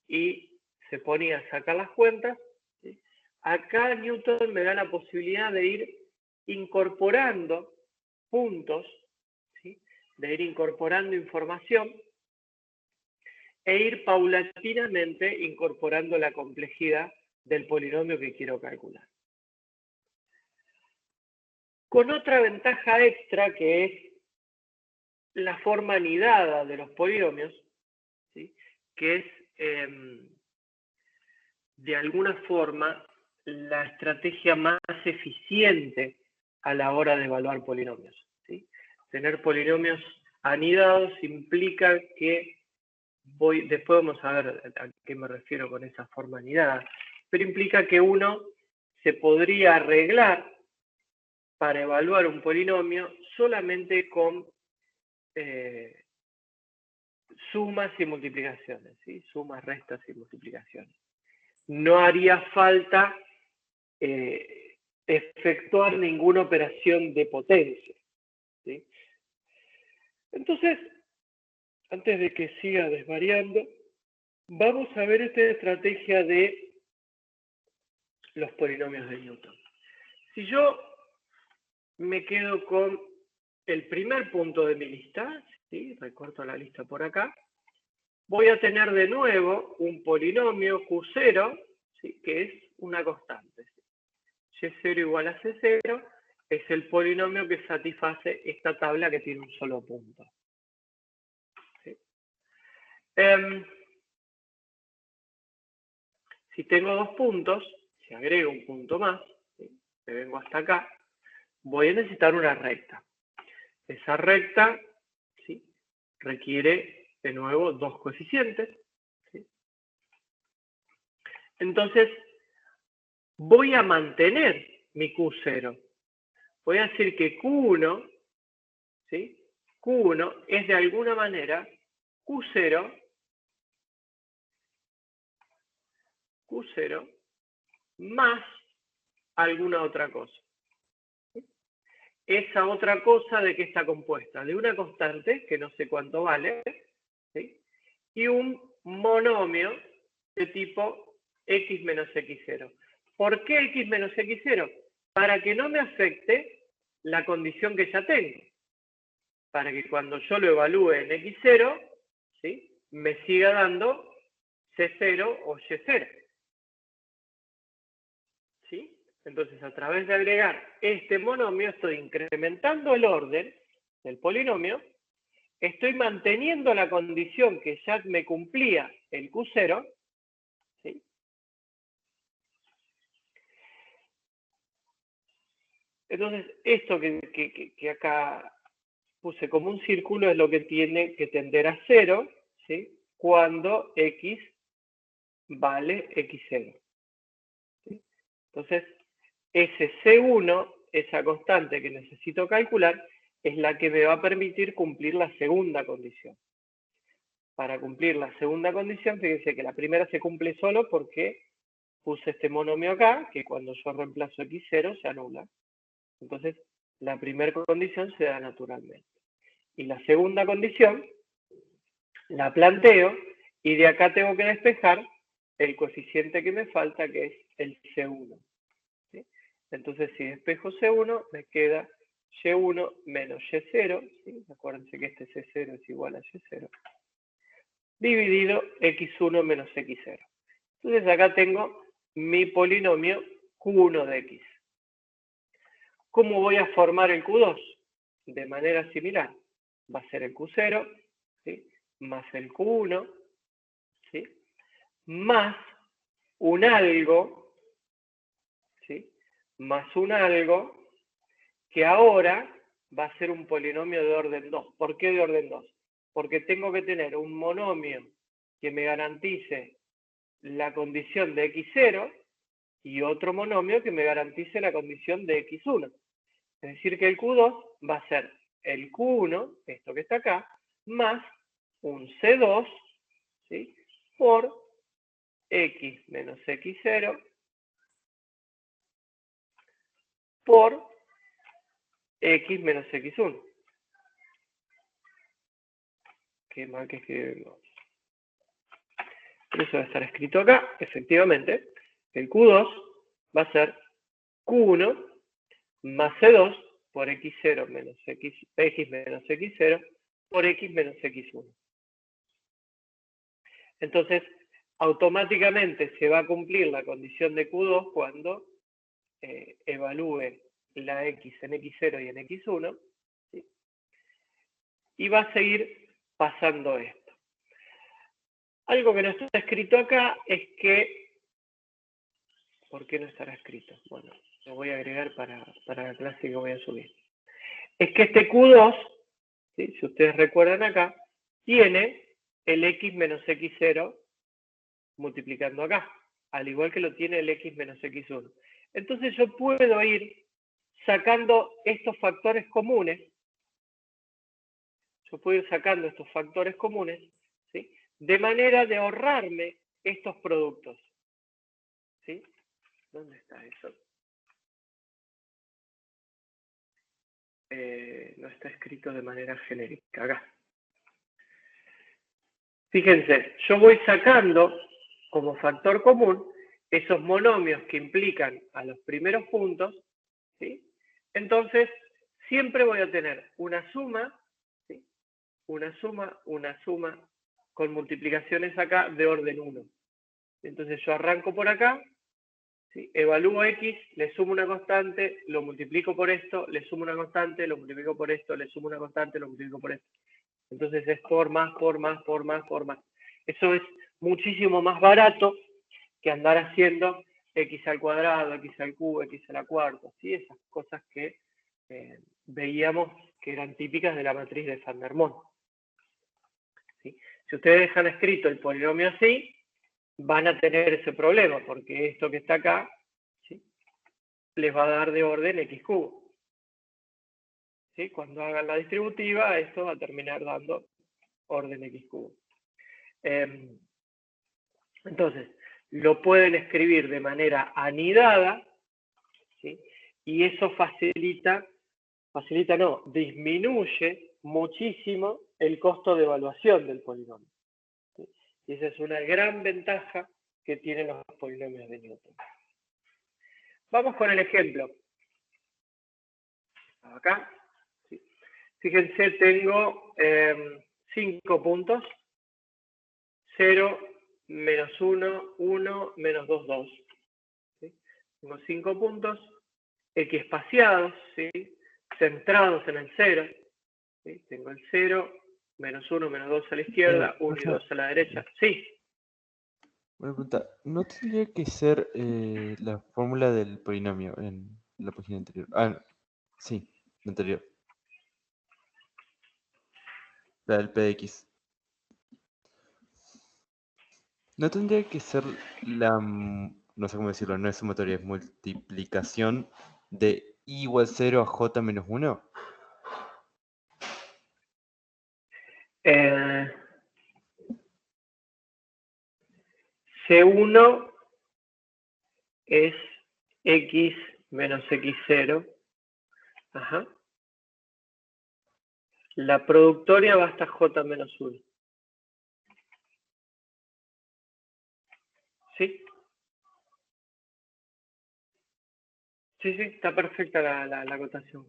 S1: y se ponía a sacar las cuentas, ¿sí? Acá Newton me da la posibilidad de ir incorporando puntos, ¿sí? De ir incorporando información e ir paulatinamente incorporando la complejidad del polinomio que quiero calcular. Con otra ventaja extra que es la forma anidada de los polinomios, ¿sí? Que es de alguna forma la estrategia más eficiente a la hora de evaluar polinomios, ¿sí? Tener polinomios anidados implica que después vamos a ver a qué me refiero con esa forma anidada, pero implica que uno se podría arreglar para evaluar un polinomio solamente con sumas y multiplicaciones, ¿sí? Sumas, restas y multiplicaciones. No haría falta efectuar ninguna operación de potencia, ¿sí? Entonces, antes de que siga desvariando, vamos a ver esta estrategia de los polinomios de Newton. Si yo me quedo con el primer punto de mi lista, ¿sí? Recorto la lista por acá, voy a tener de nuevo un polinomio Q0, ¿sí? Que es una constante. Y0 igual a C0 es el polinomio que satisface esta tabla que tiene un solo punto, ¿sí? Si tengo dos puntos, si agrego un punto más, ¿sí? Me vengo hasta acá, voy a necesitar una recta. Esa recta, ¿sí? Requiere de nuevo dos coeficientes, ¿sí? Entonces, voy a mantener mi Q0. Voy a decir que Q1, ¿sí? Q1 es de alguna manera Q0 más alguna otra cosa. Esa otra cosa, ¿de qué está compuesta? De una constante, que no sé cuánto vale, ¿sí? Y un monomio de tipo x menos x0. ¿Por qué x menos x0? Para que no me afecte la condición que ya tengo. Para que cuando yo lo evalúe en x0, ¿sí? Me siga dando c0 o y0. ¿Sí? Entonces, a través de agregar este monomio, estoy incrementando el orden del polinomio, estoy manteniendo la condición que ya me cumplía el Q0, ¿sí? Entonces, esto que acá puse como un círculo es lo que tiene que tender a 0, ¿sí? Cuando x vale x0. ¿Sí? Entonces, ese C1, esa constante que necesito calcular, es la que me va a permitir cumplir la segunda condición. Para cumplir la segunda condición, fíjense que la primera se cumple solo porque puse este monomio acá, que cuando yo reemplazo x0 se anula. Entonces, la primera condición se da naturalmente. Y la segunda condición la planteo y de acá tengo que despejar el coeficiente que me falta, que es el C1. ¿Sí? Entonces, si despejo C1, me queda Y1 menos Y0. ¿Sí? Acuérdense que este C0 es igual a Y0. Dividido X1 menos X0. Entonces, acá tengo mi polinomio Q1 de X. ¿Cómo voy a formar el Q2? De manera similar. Va a ser el Q0, ¿sí? Más el Q1, ¿sí? Más un algo, ¿sí? Más un algo que ahora va a ser un polinomio de orden 2. ¿Por qué de orden 2? Porque tengo que tener un monomio que me garantice la condición de x0 y otro monomio que me garantice la condición de x1. Es decir, que el Q2 va a ser el Q1, esto que está acá, más un C2, ¿sí? Por x menos x0 por x menos x1. Qué mal que escribimos. Pero eso va a estar escrito acá, efectivamente. El Q2 va a ser Q1 más C2 por x0 menos x menos x0 por x menos x1. Entonces, automáticamente se va a cumplir la condición de Q2 cuando evalúe la x en x0 y en x1, ¿sí? Y va a seguir pasando esto. Algo que no está escrito acá es que... ¿Por qué no estará escrito? Bueno, lo voy a agregar para la clase que voy a subir. Es que este Q2, ¿sí? Si ustedes recuerdan acá, tiene el x menos x0 multiplicando acá, al igual que lo tiene el x menos x1. Entonces yo puedo ir sacando estos factores comunes. Yo puedo ir sacando estos factores comunes, ¿sí? De manera de ahorrarme estos productos. ¿Sí? ¿Dónde está eso? No está escrito de manera genérica, acá. Fíjense, yo voy sacando como factor común esos monomios que implican a los primeros puntos, ¿sí? Entonces, siempre voy a tener una suma, ¿sí? Una suma, con multiplicaciones acá de orden 1. Entonces yo arranco por acá, ¿sí? Evalúo x, le sumo una constante, lo multiplico por esto, le sumo una constante, lo multiplico por esto, le sumo una constante, lo multiplico por esto. Entonces es por más. Eso es muchísimo más barato que andar haciendo x al cuadrado, x al cubo, x a la cuarta, ¿sí? Esas cosas que veíamos que eran típicas de la matriz de Van der Monde. ¿Sí? Si ustedes dejan escrito el polinomio así, van a tener ese problema, porque esto que está acá, ¿sí? les va a dar de orden x cubo. ¿Sí? Cuando hagan la distributiva, esto va a terminar dando orden x cubo. Entonces, lo pueden escribir de manera anidada, ¿sí? Y eso disminuye muchísimo el costo de evaluación del polinomio. ¿Sí? Y esa es una gran ventaja que tienen los polinomios de Newton. Vamos con el ejemplo. Acá, ¿sí? Fíjense, tengo 5 puntos. 0, menos 1, 1, menos 2, 2. ¿Sí? Tengo 5 puntos equiespaciados, ¿sí? Centrados en el 0. ¿Sí? Tengo el 0, menos 1, menos 2 a la izquierda, 1 y 2 a la derecha. Sí.
S3: Buena pregunta. ¿No tendría que ser la fórmula del polinomio en la página anterior? Ah, sí, la anterior. La del PX. ¿No tendría que ser no sé cómo decirlo, no es sumatoria, es multiplicación de i igual 0 a j menos 1?
S1: C1 es x menos x0. Ajá. La productoria va hasta j menos 1. ¿Sí? Sí, está perfecta la acotación.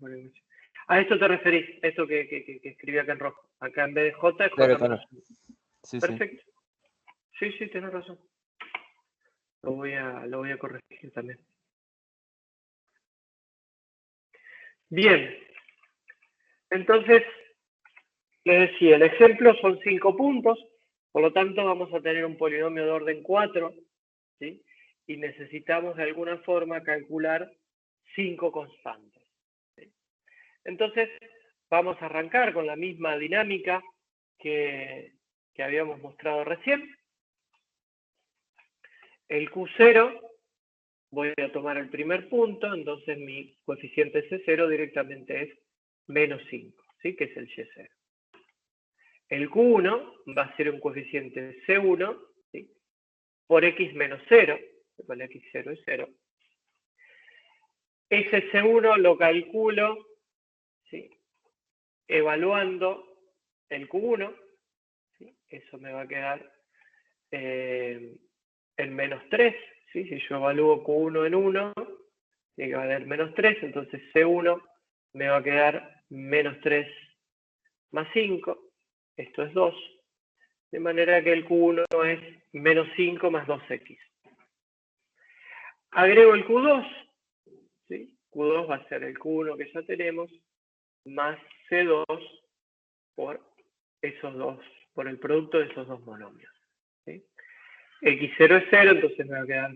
S1: A esto te referís, esto que escribí acá en rojo. Acá en vez de j es j menos 1.
S3: Sí,
S1: Perfecto. Sí, tenés razón. Lo voy a corregir también. Bien. Entonces, les decía, el ejemplo son 5 puntos, por lo tanto vamos a tener un polinomio de orden 4, ¿sí? Y necesitamos de alguna forma calcular 5 constantes. ¿Sí? Entonces, vamos a arrancar con la misma dinámica que habíamos mostrado recién. El Q0, voy a tomar el primer punto, entonces mi coeficiente C0 directamente es menos 5, ¿sí? Que es el Y0. El Q1 va a ser un coeficiente C1, ¿sí? Por X menos 0, con X0 es 0. Ese C1 lo calculo, ¿sí? Evaluando el Q1, ¿sí? Eso me va a quedar en menos 3, ¿sí? Si yo evalúo Q1 en 1, tiene que valer menos 3, entonces C1 me va a quedar menos 3 más 5, esto es 2, de manera que el Q1 es menos 5 más 2x. Agrego el Q2, ¿sí? Q2 va a ser el Q1 que ya tenemos, más C2 por esos dos, por el producto de esos dos monomios. ¿Sí? X0 es 0, entonces me va a quedar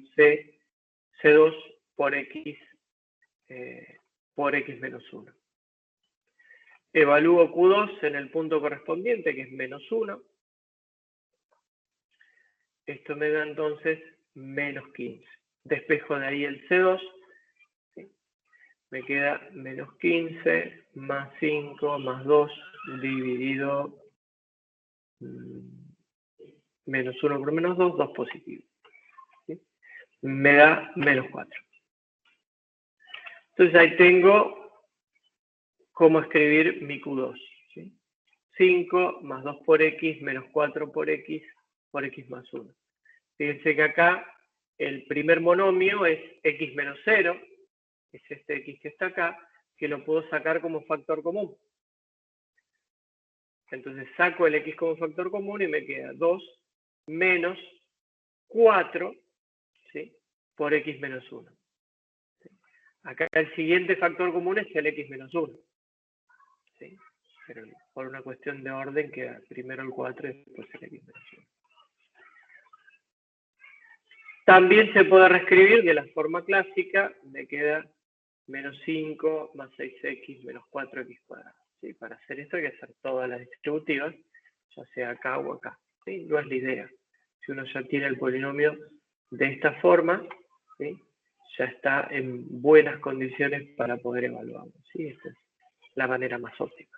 S1: C2 por X menos 1. Evalúo Q2 en el punto correspondiente, que es menos 1. Esto me da entonces menos 15. Despejo de ahí el C2. ¿Sí? Me queda menos 15 más 5 más 2 dividido menos 1 por menos 2, 2 positivo. ¿Sí? Me da menos 4. Entonces ahí tengo cómo escribir mi Q2. ¿Sí? 5 más 2 por X menos 4 por X más 1. Fíjense que acá el primer monomio es X menos 0, es este X que está acá, que lo puedo sacar como factor común. Entonces saco el X como factor común y me queda 2 menos 4, ¿sí? Por X menos 1. ¿Sí? Acá el siguiente factor común es el X menos 1. ¿Sí? Pero por una cuestión de orden queda primero el 4 y después el X menos 1. También se puede reescribir de la forma clásica, me queda menos 5 más 6x menos 4x cuadrado. ¿Sí? Para hacer esto hay que hacer todas las distributivas, ya sea acá o acá. ¿Sí? No es la idea. Si uno ya tiene el polinomio de esta forma, ¿sí? ya está en buenas condiciones para poder evaluarlo, ¿sí? Esta es la manera más óptima.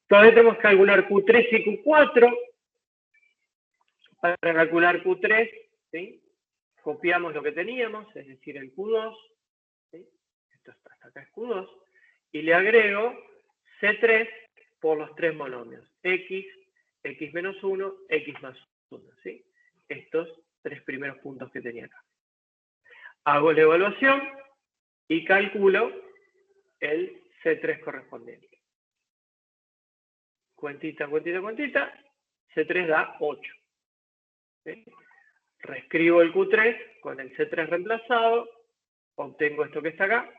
S1: Todavía tenemos que calcular Q3 y Q4. Para calcular Q3, ¿sí? Copiamos lo que teníamos, es decir, el Q2, ¿sí? Esto está, hasta acá es Q2, y le agrego C3 por los tres monomios, X, X menos 1, X más 1, ¿sí? Estos tres primeros puntos que tenía acá. Hago la evaluación y calculo el C3 correspondiente. Cuentita, cuentita, cuentita, C3 da 8. ¿Sí? Reescribo el Q3 con el C3 reemplazado, obtengo esto que está acá,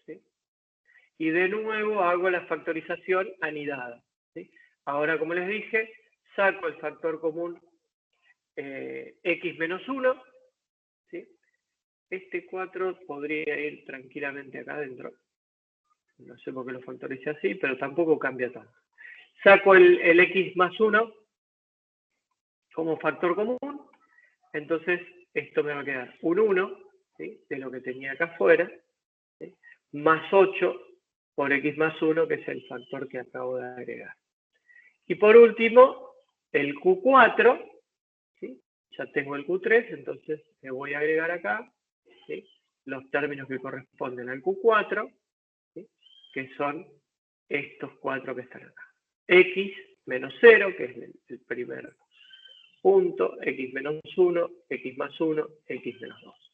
S1: ¿sí? Y de nuevo hago la factorización anidada, ¿sí? Ahora, como les dije, saco el factor común X menos 1, ¿sí? Este 4 podría ir tranquilamente acá adentro. No sé por qué lo factoricé así, pero tampoco cambia tanto. Saco el X más 1 como factor común, entonces esto me va a quedar un 1, ¿sí? De lo que tenía acá afuera, ¿sí? Más 8 por X más 1, que es el factor que acabo de agregar. Y por último, el Q4, ¿sí? Ya tengo el Q3, entonces le voy a agregar acá, ¿sí? Los términos que corresponden al Q4, ¿sí? Que son estos 4 que están acá. X menos 0, que es el primer punto, X menos 1, X más 1, X menos 2.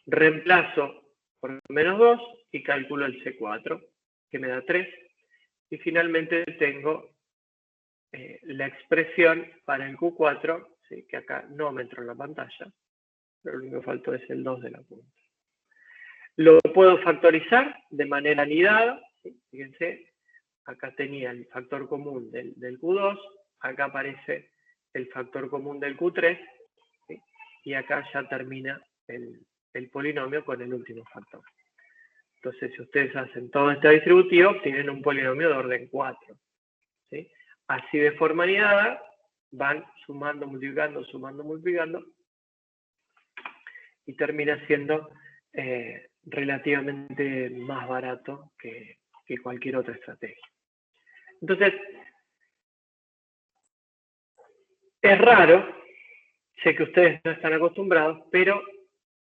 S1: Reemplazo por menos 2 y calculo el C4, que me da 3. Y finalmente tengo la expresión para el Q4, ¿sí? Que acá no me entró en la pantalla, pero lo único que faltó es el 2 de la punta. Lo puedo factorizar de manera anidada, ¿sí? Fíjense, acá tenía el factor común del Q2, acá aparece el factor común del Q3, ¿sí? Y acá ya termina el polinomio con el último factor. Entonces, si ustedes hacen todo este distributivo, obtienen un polinomio de orden 4. ¿Sí? Así de forma anidada, van sumando, multiplicando, y termina siendo relativamente más barato que cualquier otra estrategia. Entonces, es raro, sé que ustedes no están acostumbrados, pero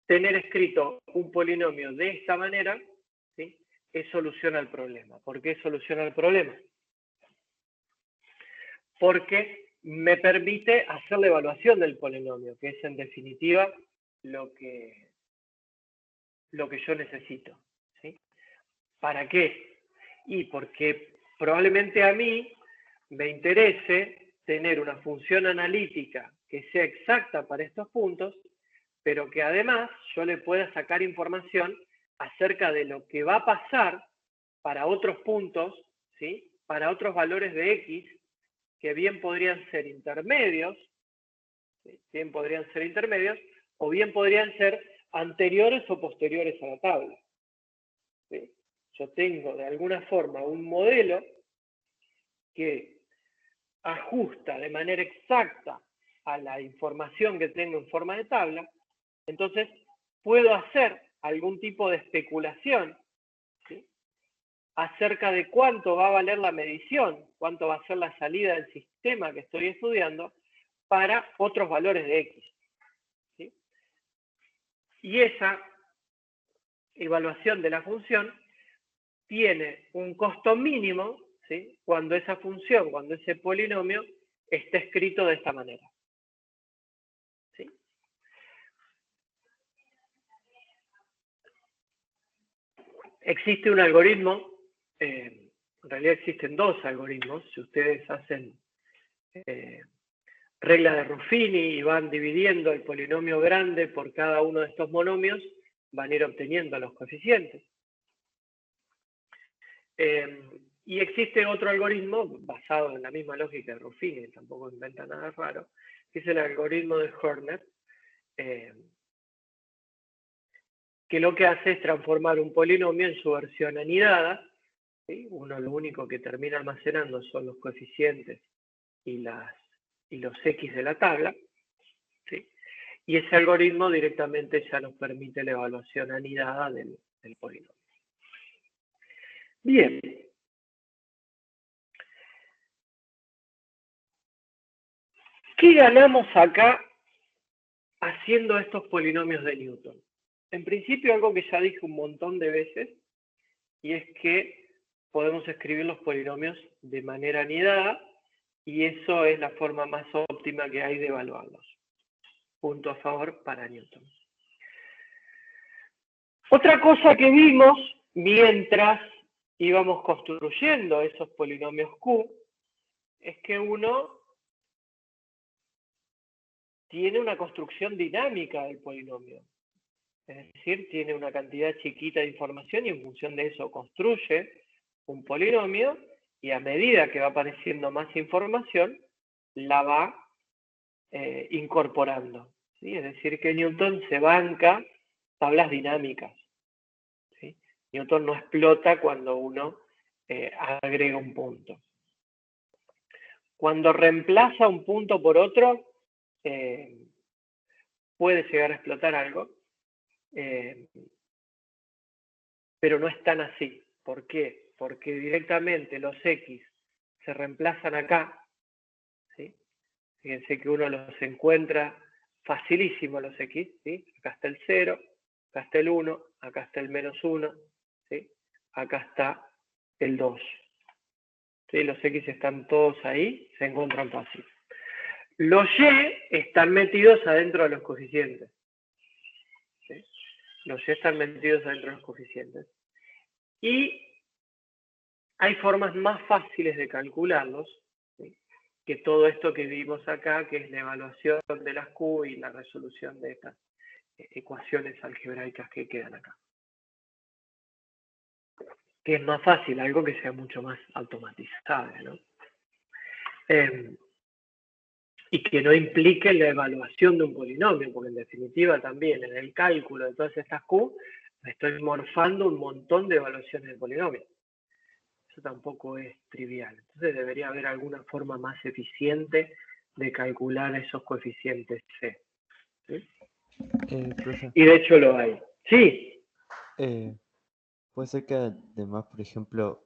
S1: tener escrito un polinomio de esta manera, ¿sí? Es solución al problema. ¿Por qué soluciona el problema? Porque me permite hacer la evaluación del polinomio, que es en definitiva lo que yo necesito, ¿sí? ¿Para qué? Y porque probablemente a mí me interese tener una función analítica que sea exacta para estos puntos, pero que además yo le pueda sacar información acerca de lo que va a pasar para otros puntos, ¿sí? Para otros valores de X, que bien podrían ser intermedios, ¿sí? Bien podrían ser intermedios, o bien podrían ser anteriores o posteriores a la tabla. ¿Sí? Yo tengo de alguna forma un modelo que ajusta de manera exacta a la información que tengo en forma de tabla, entonces puedo hacer algún tipo de especulación, ¿sí? Acerca de cuánto va a valer la medición, cuánto va a ser la salida del sistema que estoy estudiando para otros valores de X. ¿Sí? Y esa evaluación de la función tiene un costo mínimo, ¿sí? Cuando esa función, cuando ese polinomio está escrito de esta manera. ¿Sí? Existe un algoritmo, en realidad existen dos algoritmos. Si ustedes hacen regla de Ruffini y van dividiendo el polinomio grande por cada uno de estos monomios, van a ir obteniendo los coeficientes. Y existe otro algoritmo basado en la misma lógica de Ruffini, tampoco inventa nada raro, que es el algoritmo de Horner, que lo que hace es transformar un polinomio en su versión anidada, ¿sí? Uno lo único que termina almacenando son los coeficientes y los X de la tabla, ¿sí? Y ese algoritmo directamente ya nos permite la evaluación anidada del polinomio. Bien. ¿Qué ganamos acá haciendo estos polinomios de Newton? En principio, algo que ya dije un montón de veces, y es que podemos escribir los polinomios de manera anidada, y eso es la forma más óptima que hay de evaluarlos. Punto a favor para Newton. Otra cosa que vimos mientras íbamos construyendo esos polinomios Q es que uno tiene una construcción dinámica del polinomio. Es decir, tiene una cantidad chiquita de información y en función de eso construye un polinomio y a medida que va apareciendo más información, la va incorporando. ¿Sí? Es decir, que Newton se banca tablas dinámicas. ¿Sí? Newton no explota cuando uno agrega un punto. Cuando reemplaza un punto por otro, puede llegar a explotar algo, pero no es tan así. ¿Por qué? Porque directamente los X se reemplazan acá. ¿Sí? Fíjense que uno los encuentra facilísimo los X. ¿Sí? Acá está el 0, acá está el 1, acá está el -1, ¿sí? Acá está el 2. ¿Sí? Los X están todos ahí, se encuentran fácil. Los Y están metidos adentro de los coeficientes. ¿Sí? Los Y están metidos adentro de los coeficientes. Y hay formas más fáciles de calcularlos, ¿sí? Que todo esto que vimos acá, que es la evaluación de las Q y la resolución de estas ecuaciones algebraicas que quedan acá. Que es más fácil, algo que sea mucho más automatizable, ¿no? Y que no implique la evaluación de un polinomio, porque en definitiva también en el cálculo de todas estas Q, me estoy morfando un montón de evaluaciones de polinomios. Eso tampoco es trivial. Entonces debería haber alguna forma más eficiente de calcular esos coeficientes C. ¿Sí?
S3: Profe,
S1: Y de hecho lo hay. Sí.
S3: puede ser que además, por ejemplo,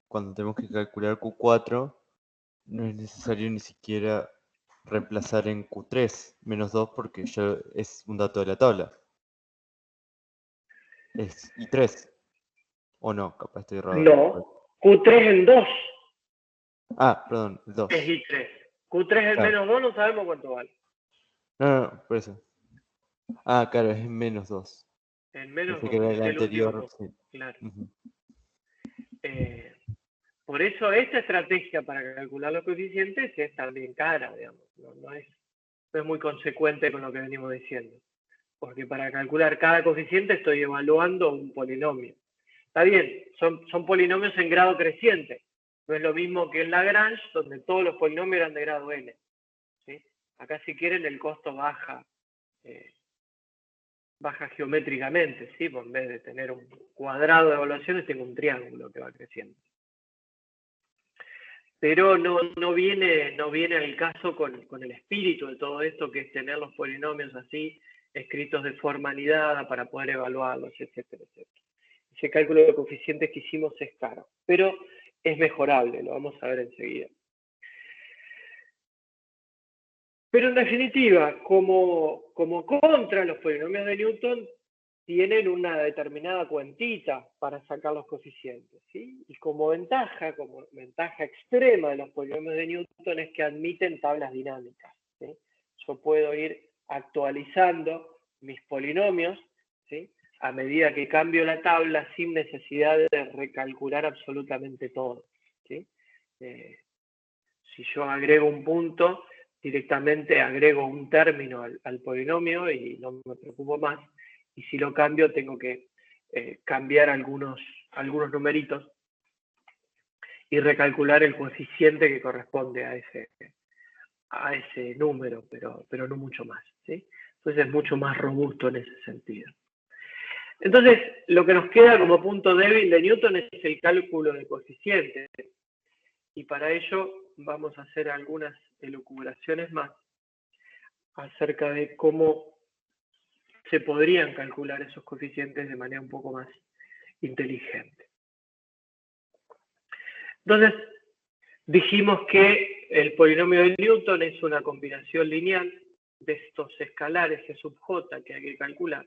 S3: cuando tenemos que calcular Q4, no es necesario ni siquiera reemplazar en Q3 -2 porque ya es un dato de la tabla. Es I3. O no, capaz estoy errado.
S1: No. Q3 en 2
S3: Ah, perdón, el 2.
S1: es I3. Q3 en
S3: Claro.
S1: -2 no sabemos cuánto vale.
S3: No, por eso. Ah, claro, es en -2.
S1: En
S3: Pensé
S1: -2
S3: que era
S1: es
S3: el
S1: el último
S3: anterior.
S1: punto.
S3: Sí.
S1: Claro.
S3: Ujú.
S1: Por eso esta estrategia para calcular los coeficientes es también cara, digamos. No es muy consecuente con lo que venimos diciendo. Porque para calcular cada coeficiente estoy evaluando un polinomio. Está bien, son polinomios en grado creciente. No es lo mismo que en Lagrange, donde todos los polinomios eran de grado n. ¿Sí? Acá, si quieren, el costo baja geométricamente. ¿Sí? Pues en vez de tener un cuadrado de evaluaciones, tengo un triángulo que va creciendo. Pero no viene al caso con el espíritu de todo esto, que es tener los polinomios así, escritos de forma anidada para poder evaluarlos, etcétera, etcétera. Ese cálculo de coeficientes que hicimos es caro, pero es mejorable, lo vamos a ver enseguida. Pero en definitiva, como contra, los polinomios de Newton tienen una determinada cuentita para sacar los coeficientes, ¿sí? Y como ventaja extrema de los polinomios de Newton es que admiten tablas dinámicas, ¿sí? Yo puedo ir actualizando mis polinomios, ¿sí? A medida que cambio la tabla sin necesidad de recalcular absolutamente todo, ¿sí? Si yo agrego un punto, directamente agrego un término al polinomio y no me preocupo más. Y si lo cambio, tengo que cambiar algunos numeritos y recalcular el coeficiente que corresponde a ese número, pero no mucho más, ¿sí? Entonces es mucho más robusto en ese sentido. Entonces, lo que nos queda como punto débil de Newton es el cálculo de coeficientes. Y para ello vamos a hacer algunas elucubraciones más acerca de cómo se podrían calcular esos coeficientes de manera un poco más inteligente. Entonces, dijimos que el polinomio de Newton es una combinación lineal de estos escalares G sub j que hay que calcular,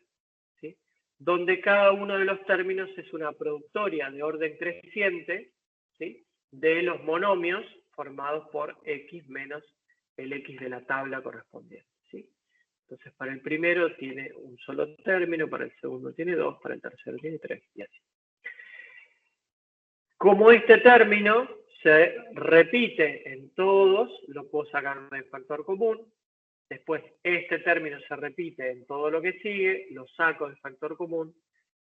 S1: ¿sí? Donde cada uno de los términos es una productoria de orden creciente, ¿sí? De los monomios formados por x menos el x de la tabla correspondiente, ¿sí? Entonces, para el primero tiene un solo término, para el segundo tiene dos, para el tercero tiene tres, y así. Como este término se repite en todos, lo puedo sacar de factor común. Después, este término se repite en todo lo que sigue, lo saco de factor común.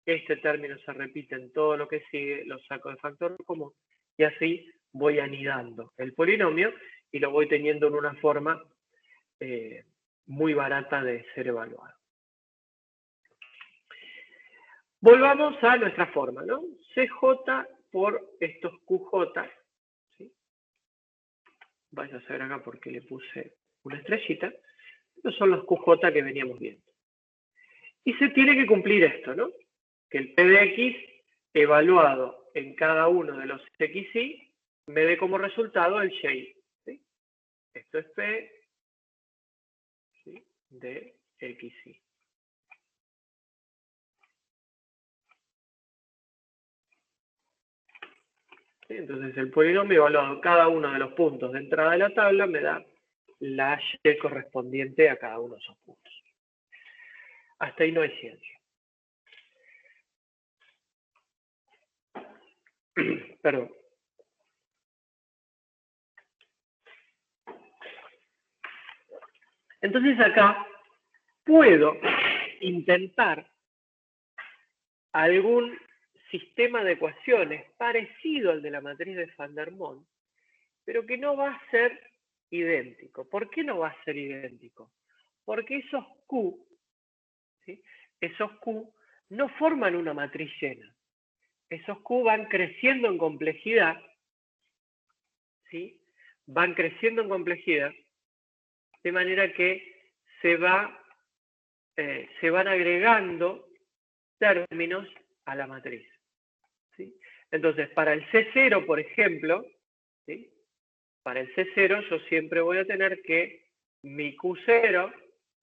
S1: Este término se repite en todo lo que sigue, lo saco de factor común. Y así voy anidando el polinomio y lo voy teniendo en una forma muy barata de ser evaluado. Volvamos a nuestra forma, ¿no? CJ por estos QJ, ¿sí? Vaya a saber acá porque le puse una estrellita. Estos son los QJ que veníamos viendo. Y se tiene que cumplir esto, ¿no? Que el P de X evaluado en cada uno de los XY me dé como resultado el Y, ¿sí? Esto es P, ¿sí? De XY. ¿Sí? Entonces el polinomio evaluado en cada uno de los puntos de entrada de la tabla me da la Y correspondiente a cada uno de esos puntos. Hasta ahí no hay ciencia. Perdón. Entonces acá puedo intentar algún sistema de ecuaciones parecido al de la matriz de Van der Monde, pero que no va a ser idéntico. ¿Por qué no va a ser idéntico? Porque esos Q, ¿sí? Esos Q no forman una matriz llena. Esos Q van creciendo en complejidad, ¿sí? Van creciendo en complejidad, de manera que se van agregando términos a la matriz, ¿sí? Entonces, para el C0, por ejemplo, ¿sí? Para el C0 yo siempre voy a tener que mi Q0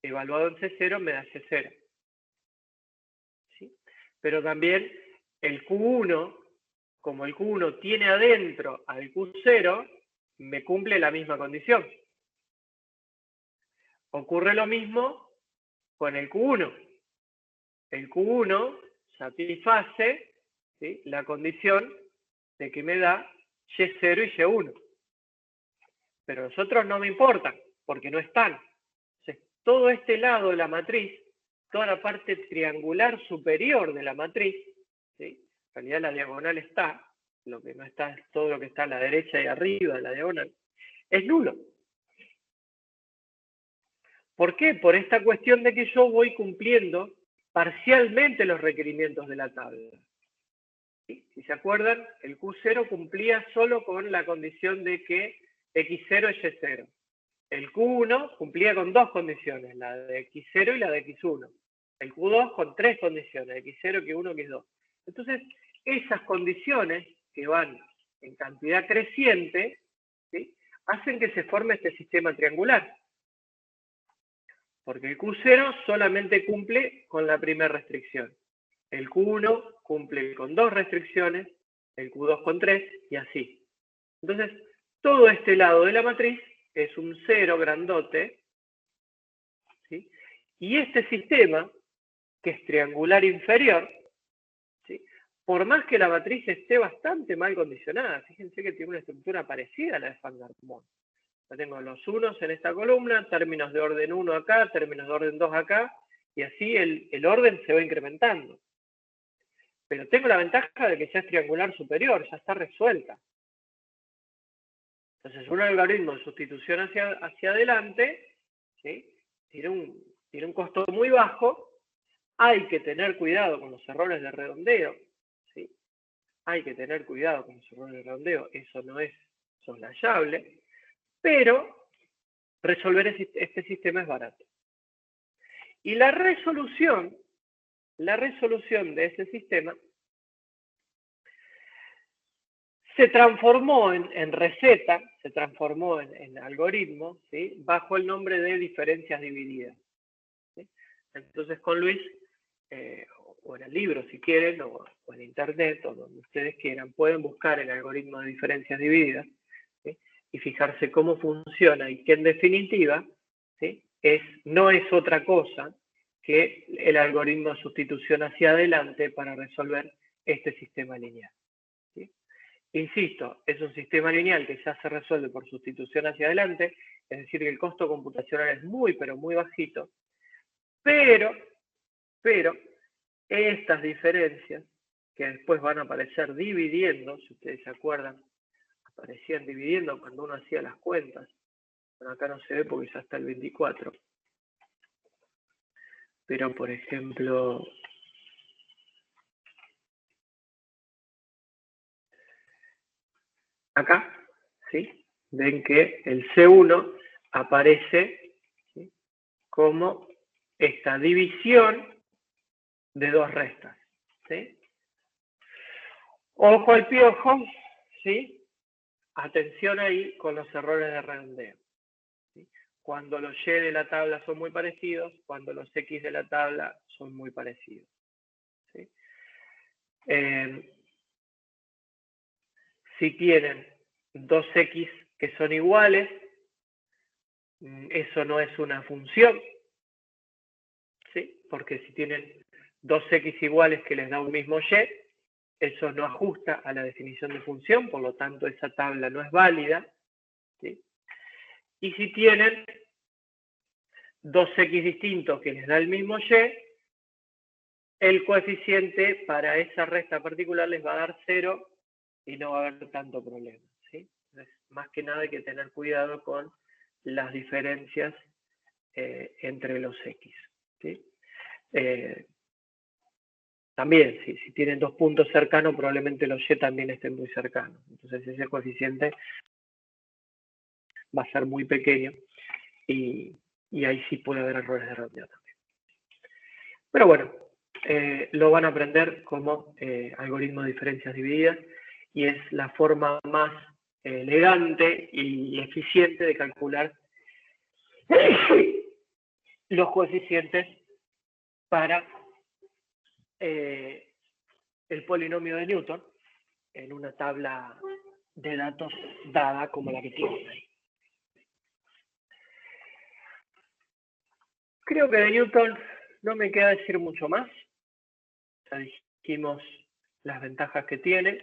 S1: evaluado en C0 me da C0, ¿sí? Pero también el Q1, como el Q1 tiene adentro al Q0, me cumple la misma condición. Ocurre lo mismo con el Q1. El Q1 satisface, ¿sí? La condición de que me da Y0 y Y1. Pero los otros no me importan, porque no están. Entonces, todo este lado de la matriz, toda la parte triangular superior de la matriz, ¿sí? En realidad la diagonal está, lo que no está es todo lo que está a la derecha y arriba de la diagonal, es nulo. ¿Por qué? Por esta cuestión de que yo voy cumpliendo parcialmente los requerimientos de la tabla. ¿Sí? Si se acuerdan, el Q0 cumplía solo con la condición de que X0 es Y0. El Q1 cumplía con dos condiciones, la de X0 y la de X1. El Q2 con tres condiciones, X0, X1, X2. Entonces, esas condiciones que van en cantidad creciente, ¿sí? Hacen que se forme este sistema triangular. Porque el Q0 solamente cumple con la primera restricción. El Q1 cumple con dos restricciones, el Q2 con tres, y así. Entonces, todo este lado de la matriz es un 0 grandote, ¿sí? Y este sistema, que es triangular inferior, ¿sí? Por más que la matriz esté bastante mal condicionada, fíjense que tiene una estructura parecida a la de Van der Monde. Yo tengo los unos en esta columna, términos de orden 1 acá, términos de orden 2 acá, y así el orden se va incrementando. Pero tengo la ventaja de que ya es triangular superior, ya está resuelta. Entonces, un algoritmo de sustitución hacia adelante, ¿sí? tiene un costo muy bajo. Hay que tener cuidado con los errores de redondeo, ¿sí? Hay que tener cuidado con los errores de redondeo, eso no es soslayable, pero resolver este sistema es barato. Y la resolución de ese sistema se transformó en receta, se transformó en algoritmo, ¿sí? Bajo el nombre de diferencias divididas, ¿sí? Entonces con Luis, o en el libro si quieren, o en internet, o donde ustedes quieran, pueden buscar el algoritmo de diferencias divididas, ¿sí? Y fijarse cómo funciona y que en definitiva, ¿sí? No es otra cosa que el algoritmo de sustitución hacia adelante para resolver este sistema lineal, ¿sí? Insisto, es un sistema lineal que ya se resuelve por sustitución hacia adelante, es decir, que el costo computacional es muy, pero muy bajito, pero estas diferencias, que después van a aparecer dividiendo, si ustedes se acuerdan, aparecían dividiendo cuando uno hacía las cuentas. Bueno, acá no se ve porque ya está el 24. Pero, por ejemplo, acá, ¿sí? Ven que el C1 aparece, ¿sí? Como esta división de dos restas, ¿sí? Ojo al piojo, ¿sí? Atención ahí con los errores de redondeo, ¿sí? Cuando los Y de la tabla son muy parecidos, cuando los X de la tabla son muy parecidos, ¿sí? Si tienen dos X que son iguales, eso no es una función, ¿sí? Porque si tienen dos X iguales que les da un mismo Y, eso no ajusta a la definición de función, por lo tanto esa tabla no es válida, ¿sí? Y si tienen dos X distintos que les da el mismo Y, el coeficiente para esa resta particular les va a dar 0 y no va a haber tanto problema, ¿sí? Entonces, más que nada hay que tener cuidado con las diferencias entre los X, ¿sí? También, si tienen dos puntos cercanos, probablemente los Y también estén muy cercanos. Entonces ese coeficiente va a ser muy pequeño y ahí sí puede haber errores de redondeo también. Pero bueno, lo van a aprender como algoritmo de diferencias divididas y es la forma más elegante y eficiente de calcular los coeficientes para el polinomio de Newton en una tabla de datos dada como la que tienen ahí. Creo que de Newton no me queda decir mucho más. Ya dijimos las ventajas que tiene.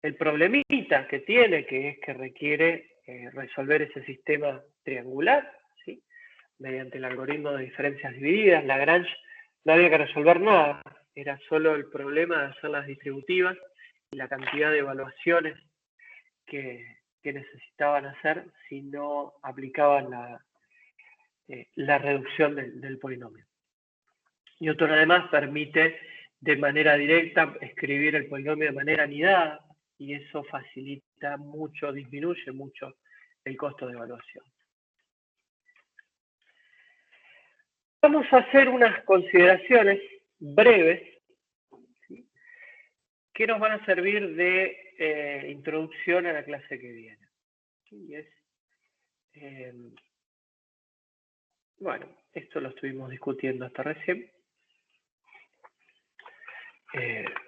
S1: El problemita que tiene, que es que requiere resolver ese sistema triangular, ¿sí? Mediante el algoritmo de diferencias divididas. Lagrange no había que resolver nada, era solo el problema de hacer las distributivas y la cantidad de evaluaciones que necesitaban hacer si no aplicaban la reducción del polinomio. Newton además permite de manera directa escribir el polinomio de manera anidada y eso facilita mucho, disminuye mucho el costo de evaluación. Vamos a hacer unas consideraciones breves, ¿sí? Que nos van a servir de introducción a la clase que viene. ¿Sí? Bueno, esto lo estuvimos discutiendo hasta recién.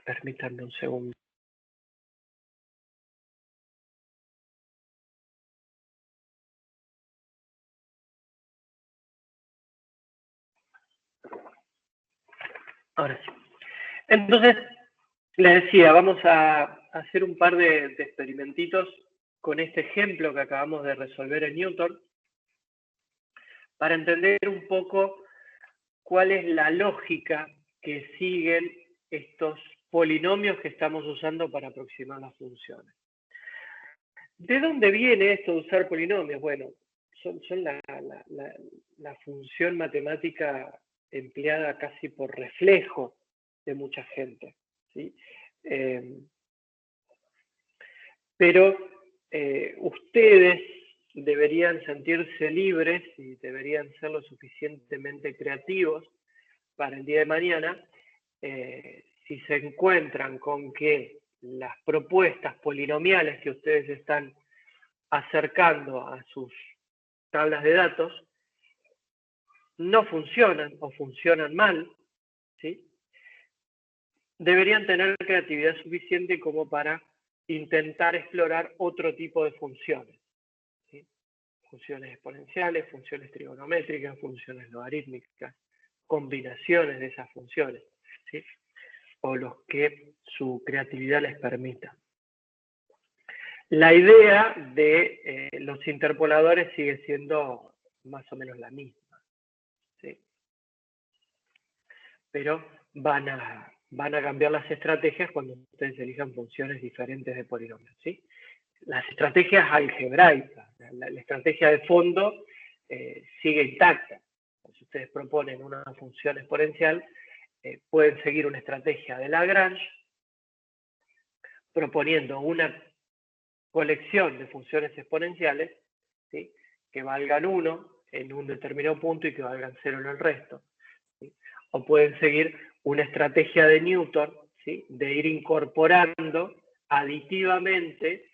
S1: Permítanme un segundo. Ahora sí. Entonces, les decía, vamos a hacer un par de experimentitos con este ejemplo que acabamos de resolver en Newton para entender un poco cuál es la lógica que siguen estos polinomios que estamos usando para aproximar las funciones. ¿De dónde viene esto de usar polinomios? Bueno, son la función matemática empleada casi por reflejo de mucha gente, ¿sí? Pero ustedes deberían sentirse libres y deberían ser lo suficientemente creativos para el día de mañana, si se encuentran con que las propuestas polinomiales que ustedes están acercando a sus tablas de datos no funcionan o funcionan mal, ¿sí? Deberían tener creatividad suficiente como para intentar explorar otro tipo de funciones, ¿sí? Funciones exponenciales, funciones trigonométricas, funciones logarítmicas, combinaciones de esas funciones, ¿sí? O los que su creatividad les permita. La idea de los interpoladores sigue siendo más o menos la misma, ¿sí? Pero van a cambiar las estrategias cuando ustedes elijan funciones diferentes de polinomios, ¿sí? Las estrategias algebraicas, la estrategia de fondo sigue intacta. Si ustedes proponen una función exponencial, pueden seguir una estrategia de Lagrange, proponiendo una colección de funciones exponenciales, ¿sí? Que valgan 1 en un determinado punto y que valgan 0 en el resto, ¿sí? O pueden seguir una estrategia de Newton, ¿sí? De ir incorporando aditivamente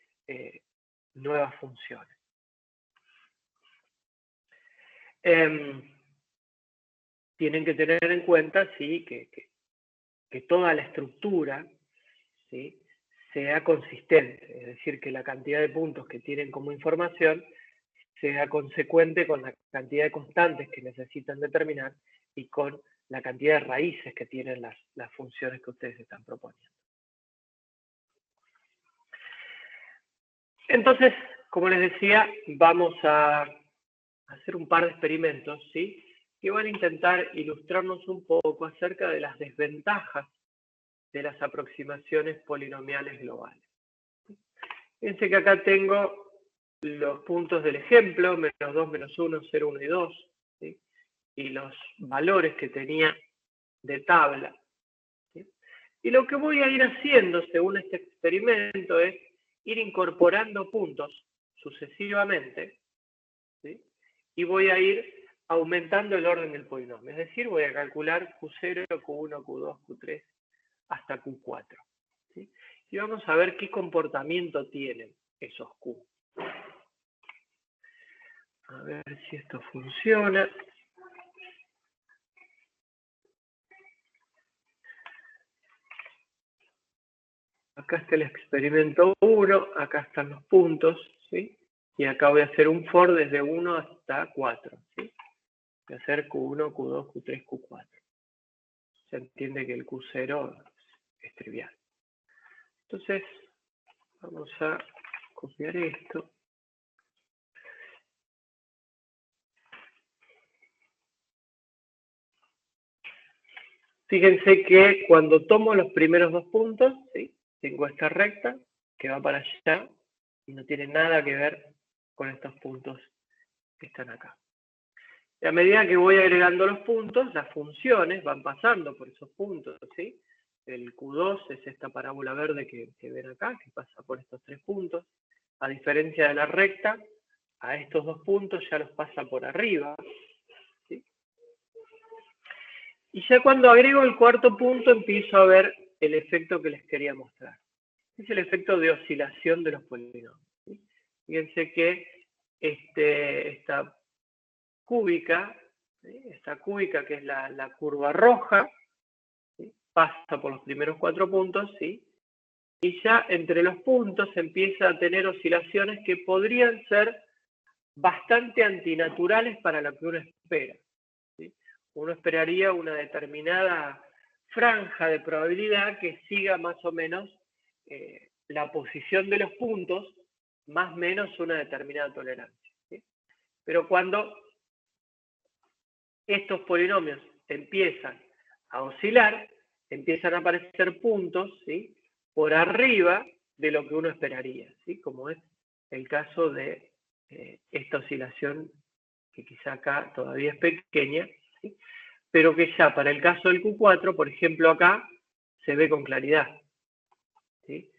S1: nuevas funciones. Tienen que tener en cuenta, sí, que toda la estructura, ¿sí? Sea consistente, es decir, que la cantidad de puntos que tienen como información sea consecuente con la cantidad de constantes que necesitan determinar y con la cantidad de raíces que tienen las funciones que ustedes están proponiendo. Entonces, como les decía, vamos a hacer un par de experimentos, ¿sí? Que van a intentar ilustrarnos un poco acerca de las desventajas de las aproximaciones polinomiales globales. Fíjense que acá tengo los puntos del ejemplo, -2, -1, 0, 1 y 2, ¿sí? Y los valores que tenía de tabla, ¿sí? Y lo que voy a ir haciendo según este experimento es ir incorporando puntos sucesivamente, ¿sí? Y voy a ir aumentando el orden del polinomio, es decir, voy a calcular Q0, Q1, Q2, Q3 hasta Q4, ¿sí? Y vamos a ver qué comportamiento tienen esos Q. A ver si esto funciona. Acá está el experimento 1, acá están los puntos, ¿sí? Y acá voy a hacer un for desde 1 hasta 4, ¿sí? Voy a hacer Q1, Q2, Q3, Q4. Se entiende que el Q0 es trivial. Entonces, vamos a copiar esto. Fíjense que cuando tomo los primeros dos puntos, ¿sí? Tengo esta recta que va para allá y no tiene nada que ver con estos puntos que están acá. Y a medida que voy agregando los puntos, las funciones van pasando por esos puntos, ¿sí? El Q2 es esta parábola verde que ven acá, que pasa por estos tres puntos. A diferencia de la recta, a estos dos puntos ya los pasa por arriba, ¿sí? Y ya cuando agrego el cuarto punto empiezo a ver el efecto que les quería mostrar. Es el efecto de oscilación de los polinomios, ¿sí? Fíjense que esta cúbica, ¿sí? Esta cúbica que es la curva roja, ¿sí? Pasa por los primeros 4 puntos, ¿sí? Y ya entre los puntos empieza a tener oscilaciones que podrían ser bastante antinaturales para lo que uno espera, ¿sí? Uno esperaría una determinada franja de probabilidad que siga más o menos la posición de los puntos, más o menos una determinada tolerancia, ¿sí? Pero cuando estos polinomios empiezan a oscilar, empiezan a aparecer puntos, ¿sí? Por arriba de lo que uno esperaría, ¿sí? Como es el caso de esta oscilación, que quizá acá todavía es pequeña, ¿sí? Pero que ya para el caso del Q4, por ejemplo acá, se ve con claridad, ¿sí?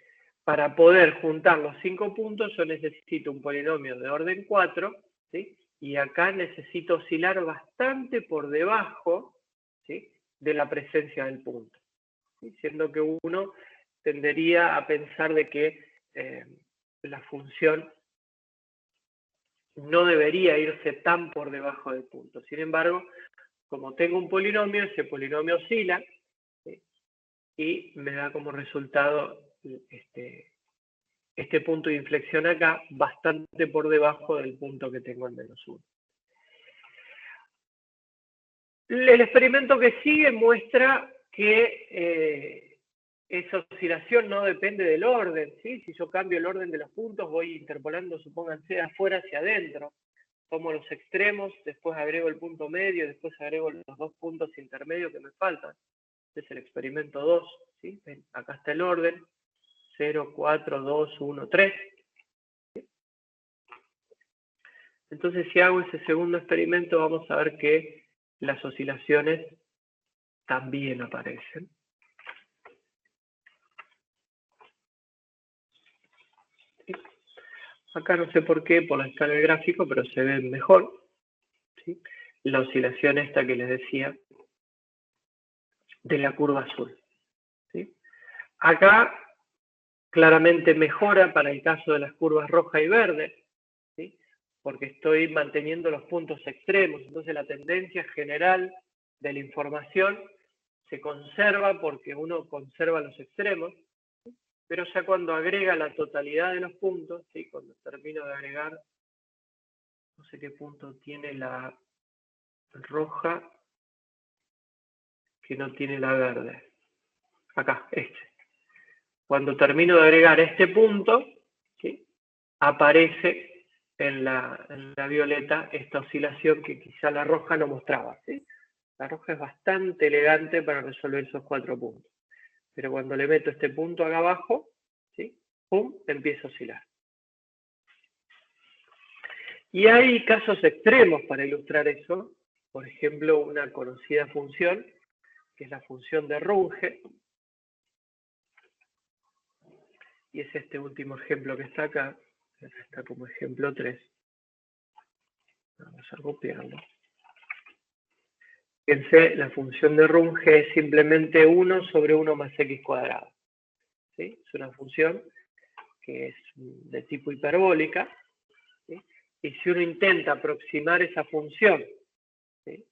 S1: para poder juntar los 5 puntos yo necesito un polinomio de orden 4, ¿sí? Y acá necesito oscilar bastante por debajo, ¿sí?, de la presencia del punto, ¿sí? Siendo que uno tendería a pensar de que la función no debería irse tan por debajo del punto. Sin embargo, como tengo un polinomio, ese polinomio oscila, ¿sí?, y me da como resultado este punto de inflexión acá bastante por debajo del punto que tengo en -1. El experimento que sigue muestra que esa oscilación no depende del orden, ¿sí? Si yo cambio el orden de los puntos, voy interpolando, supónganse, de afuera hacia adentro. Tomo los extremos, después agrego el punto medio, después agrego los 2 puntos intermedios que me faltan. Este es el experimento 2, ¿sí? Ven, acá está el orden, 0, 4, 2, 1, 3. Entonces, si hago ese segundo experimento, vamos a ver que las oscilaciones también aparecen. Acá no sé por qué, por la escala del gráfico, pero se ve mejor, ¿sí?, la oscilación esta que les decía de la curva azul, ¿sí? Acá claramente mejora para el caso de las curvas roja y verde, ¿sí?, porque estoy manteniendo los puntos extremos. Entonces la tendencia general de la información se conserva porque uno conserva los extremos, ¿sí?, pero ya cuando agrega la totalidad de los puntos, ¿sí?, cuando termino de agregar, no sé qué punto tiene la roja que no tiene la verde. Acá, este. Cuando termino de agregar este punto, ¿sí?, aparece en la violeta esta oscilación que quizá la roja no mostraba, ¿sí? La roja es bastante elegante para resolver esos 4 puntos. Pero cuando le meto este punto acá abajo, ¿sí?, ¡pum!, empieza a oscilar. Y hay casos extremos para ilustrar eso. Por ejemplo, una conocida función, que es la función de Runge. Y es este último ejemplo que está acá. Está como ejemplo 3. Vamos a copiarlo. Fíjense, la función de Runge es simplemente 1 sobre 1 más x cuadrado, ¿sí? Es una función que es de tipo hiperbólica, ¿sí? Y si uno intenta aproximar esa función, ¿sí?,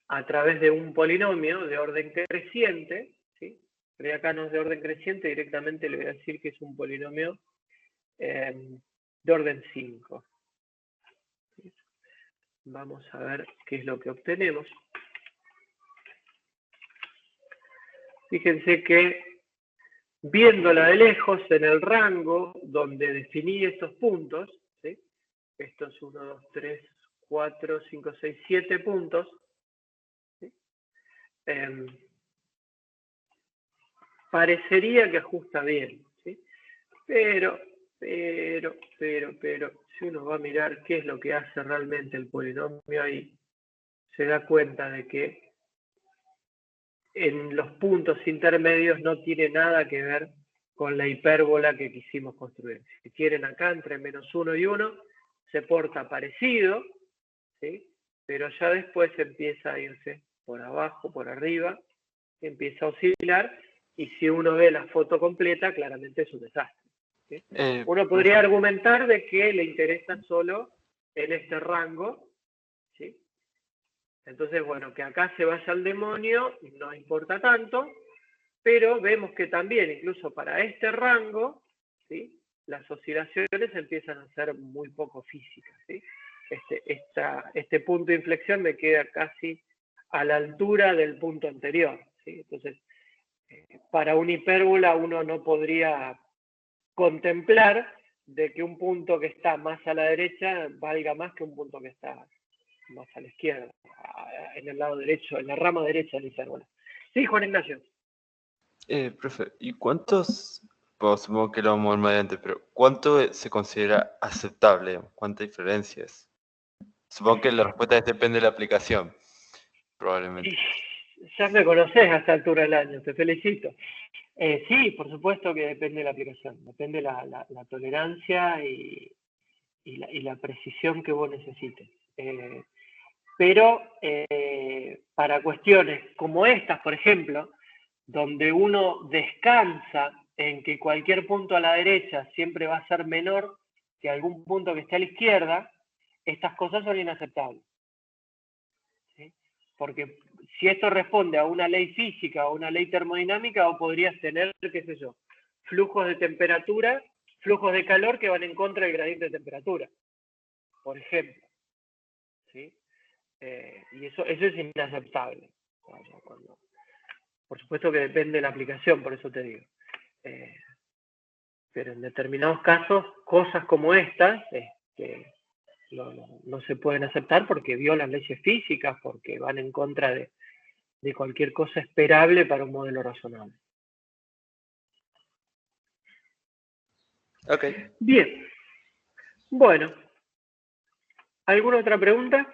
S1: a través de un polinomio de orden creciente, ¿sí?, pero acá no es de orden creciente, directamente le voy a decir que es un polinomio de orden 5. ¿Sí? Vamos a ver qué es lo que obtenemos. Fíjense que viéndola de lejos en el rango donde definí estos puntos, ¿sí?, estos 1, 2, 3, 4, 5, 6, 7 puntos, ¿sí?, parecería que ajusta bien, ¿sí? Pero, si uno va a mirar qué es lo que hace realmente el polinomio ahí, se da cuenta de que en los puntos intermedios no tiene nada que ver con la hipérbola que quisimos construir. Si quieren acá, entre -1 y 1, se porta parecido, ¿sí?, pero ya después empieza a irse por abajo, por arriba, empieza a oscilar, y si uno ve la foto completa, claramente es un desastre, ¿sí? Uno podría argumentar de que le interesa solo en este rango, ¿sí? Entonces, bueno, que acá se vaya al demonio no importa tanto, pero vemos que también, incluso para este rango, ¿sí?, las oscilaciones empiezan a ser muy poco físicas, ¿sí? Este punto de inflexión me queda casi a la altura del punto anterior, ¿sí? Entonces, para una hipérbola uno no podría contemplar de que un punto que está más a la derecha valga más que un punto que está más a la izquierda, en el lado derecho, en la rama derecha de la hipérbola. Sí, Juan Ignacio.
S3: Profe, ¿y cuántos, bueno, supongo que lo vamos a ver más adelante, pero cuánto se considera aceptable? ¿Cuántas diferencias? Supongo que la respuesta depende de la aplicación, probablemente.
S1: Ya me conocés a esta altura del año, te felicito. Sí, por supuesto que depende de la aplicación, depende la tolerancia y la precisión que vos necesites. Pero para cuestiones como estas, por ejemplo, donde uno descansa en que cualquier punto a la derecha siempre va a ser menor que algún punto que esté a la izquierda, estas cosas son inaceptables. ¿Sí? Porque si esto responde a una ley física o una ley termodinámica, vos podrías tener, qué sé yo, flujos de temperatura, flujos de calor que van en contra del gradiente de temperatura, por ejemplo. ¿Sí? Y eso es inaceptable. Por supuesto que depende de la aplicación, por eso te digo. Pero en determinados casos, cosas como estas no se pueden aceptar porque violan leyes físicas, porque van en contra de cualquier cosa esperable para un modelo razonable.
S3: Ok.
S1: Bien. Bueno. ¿Alguna otra pregunta?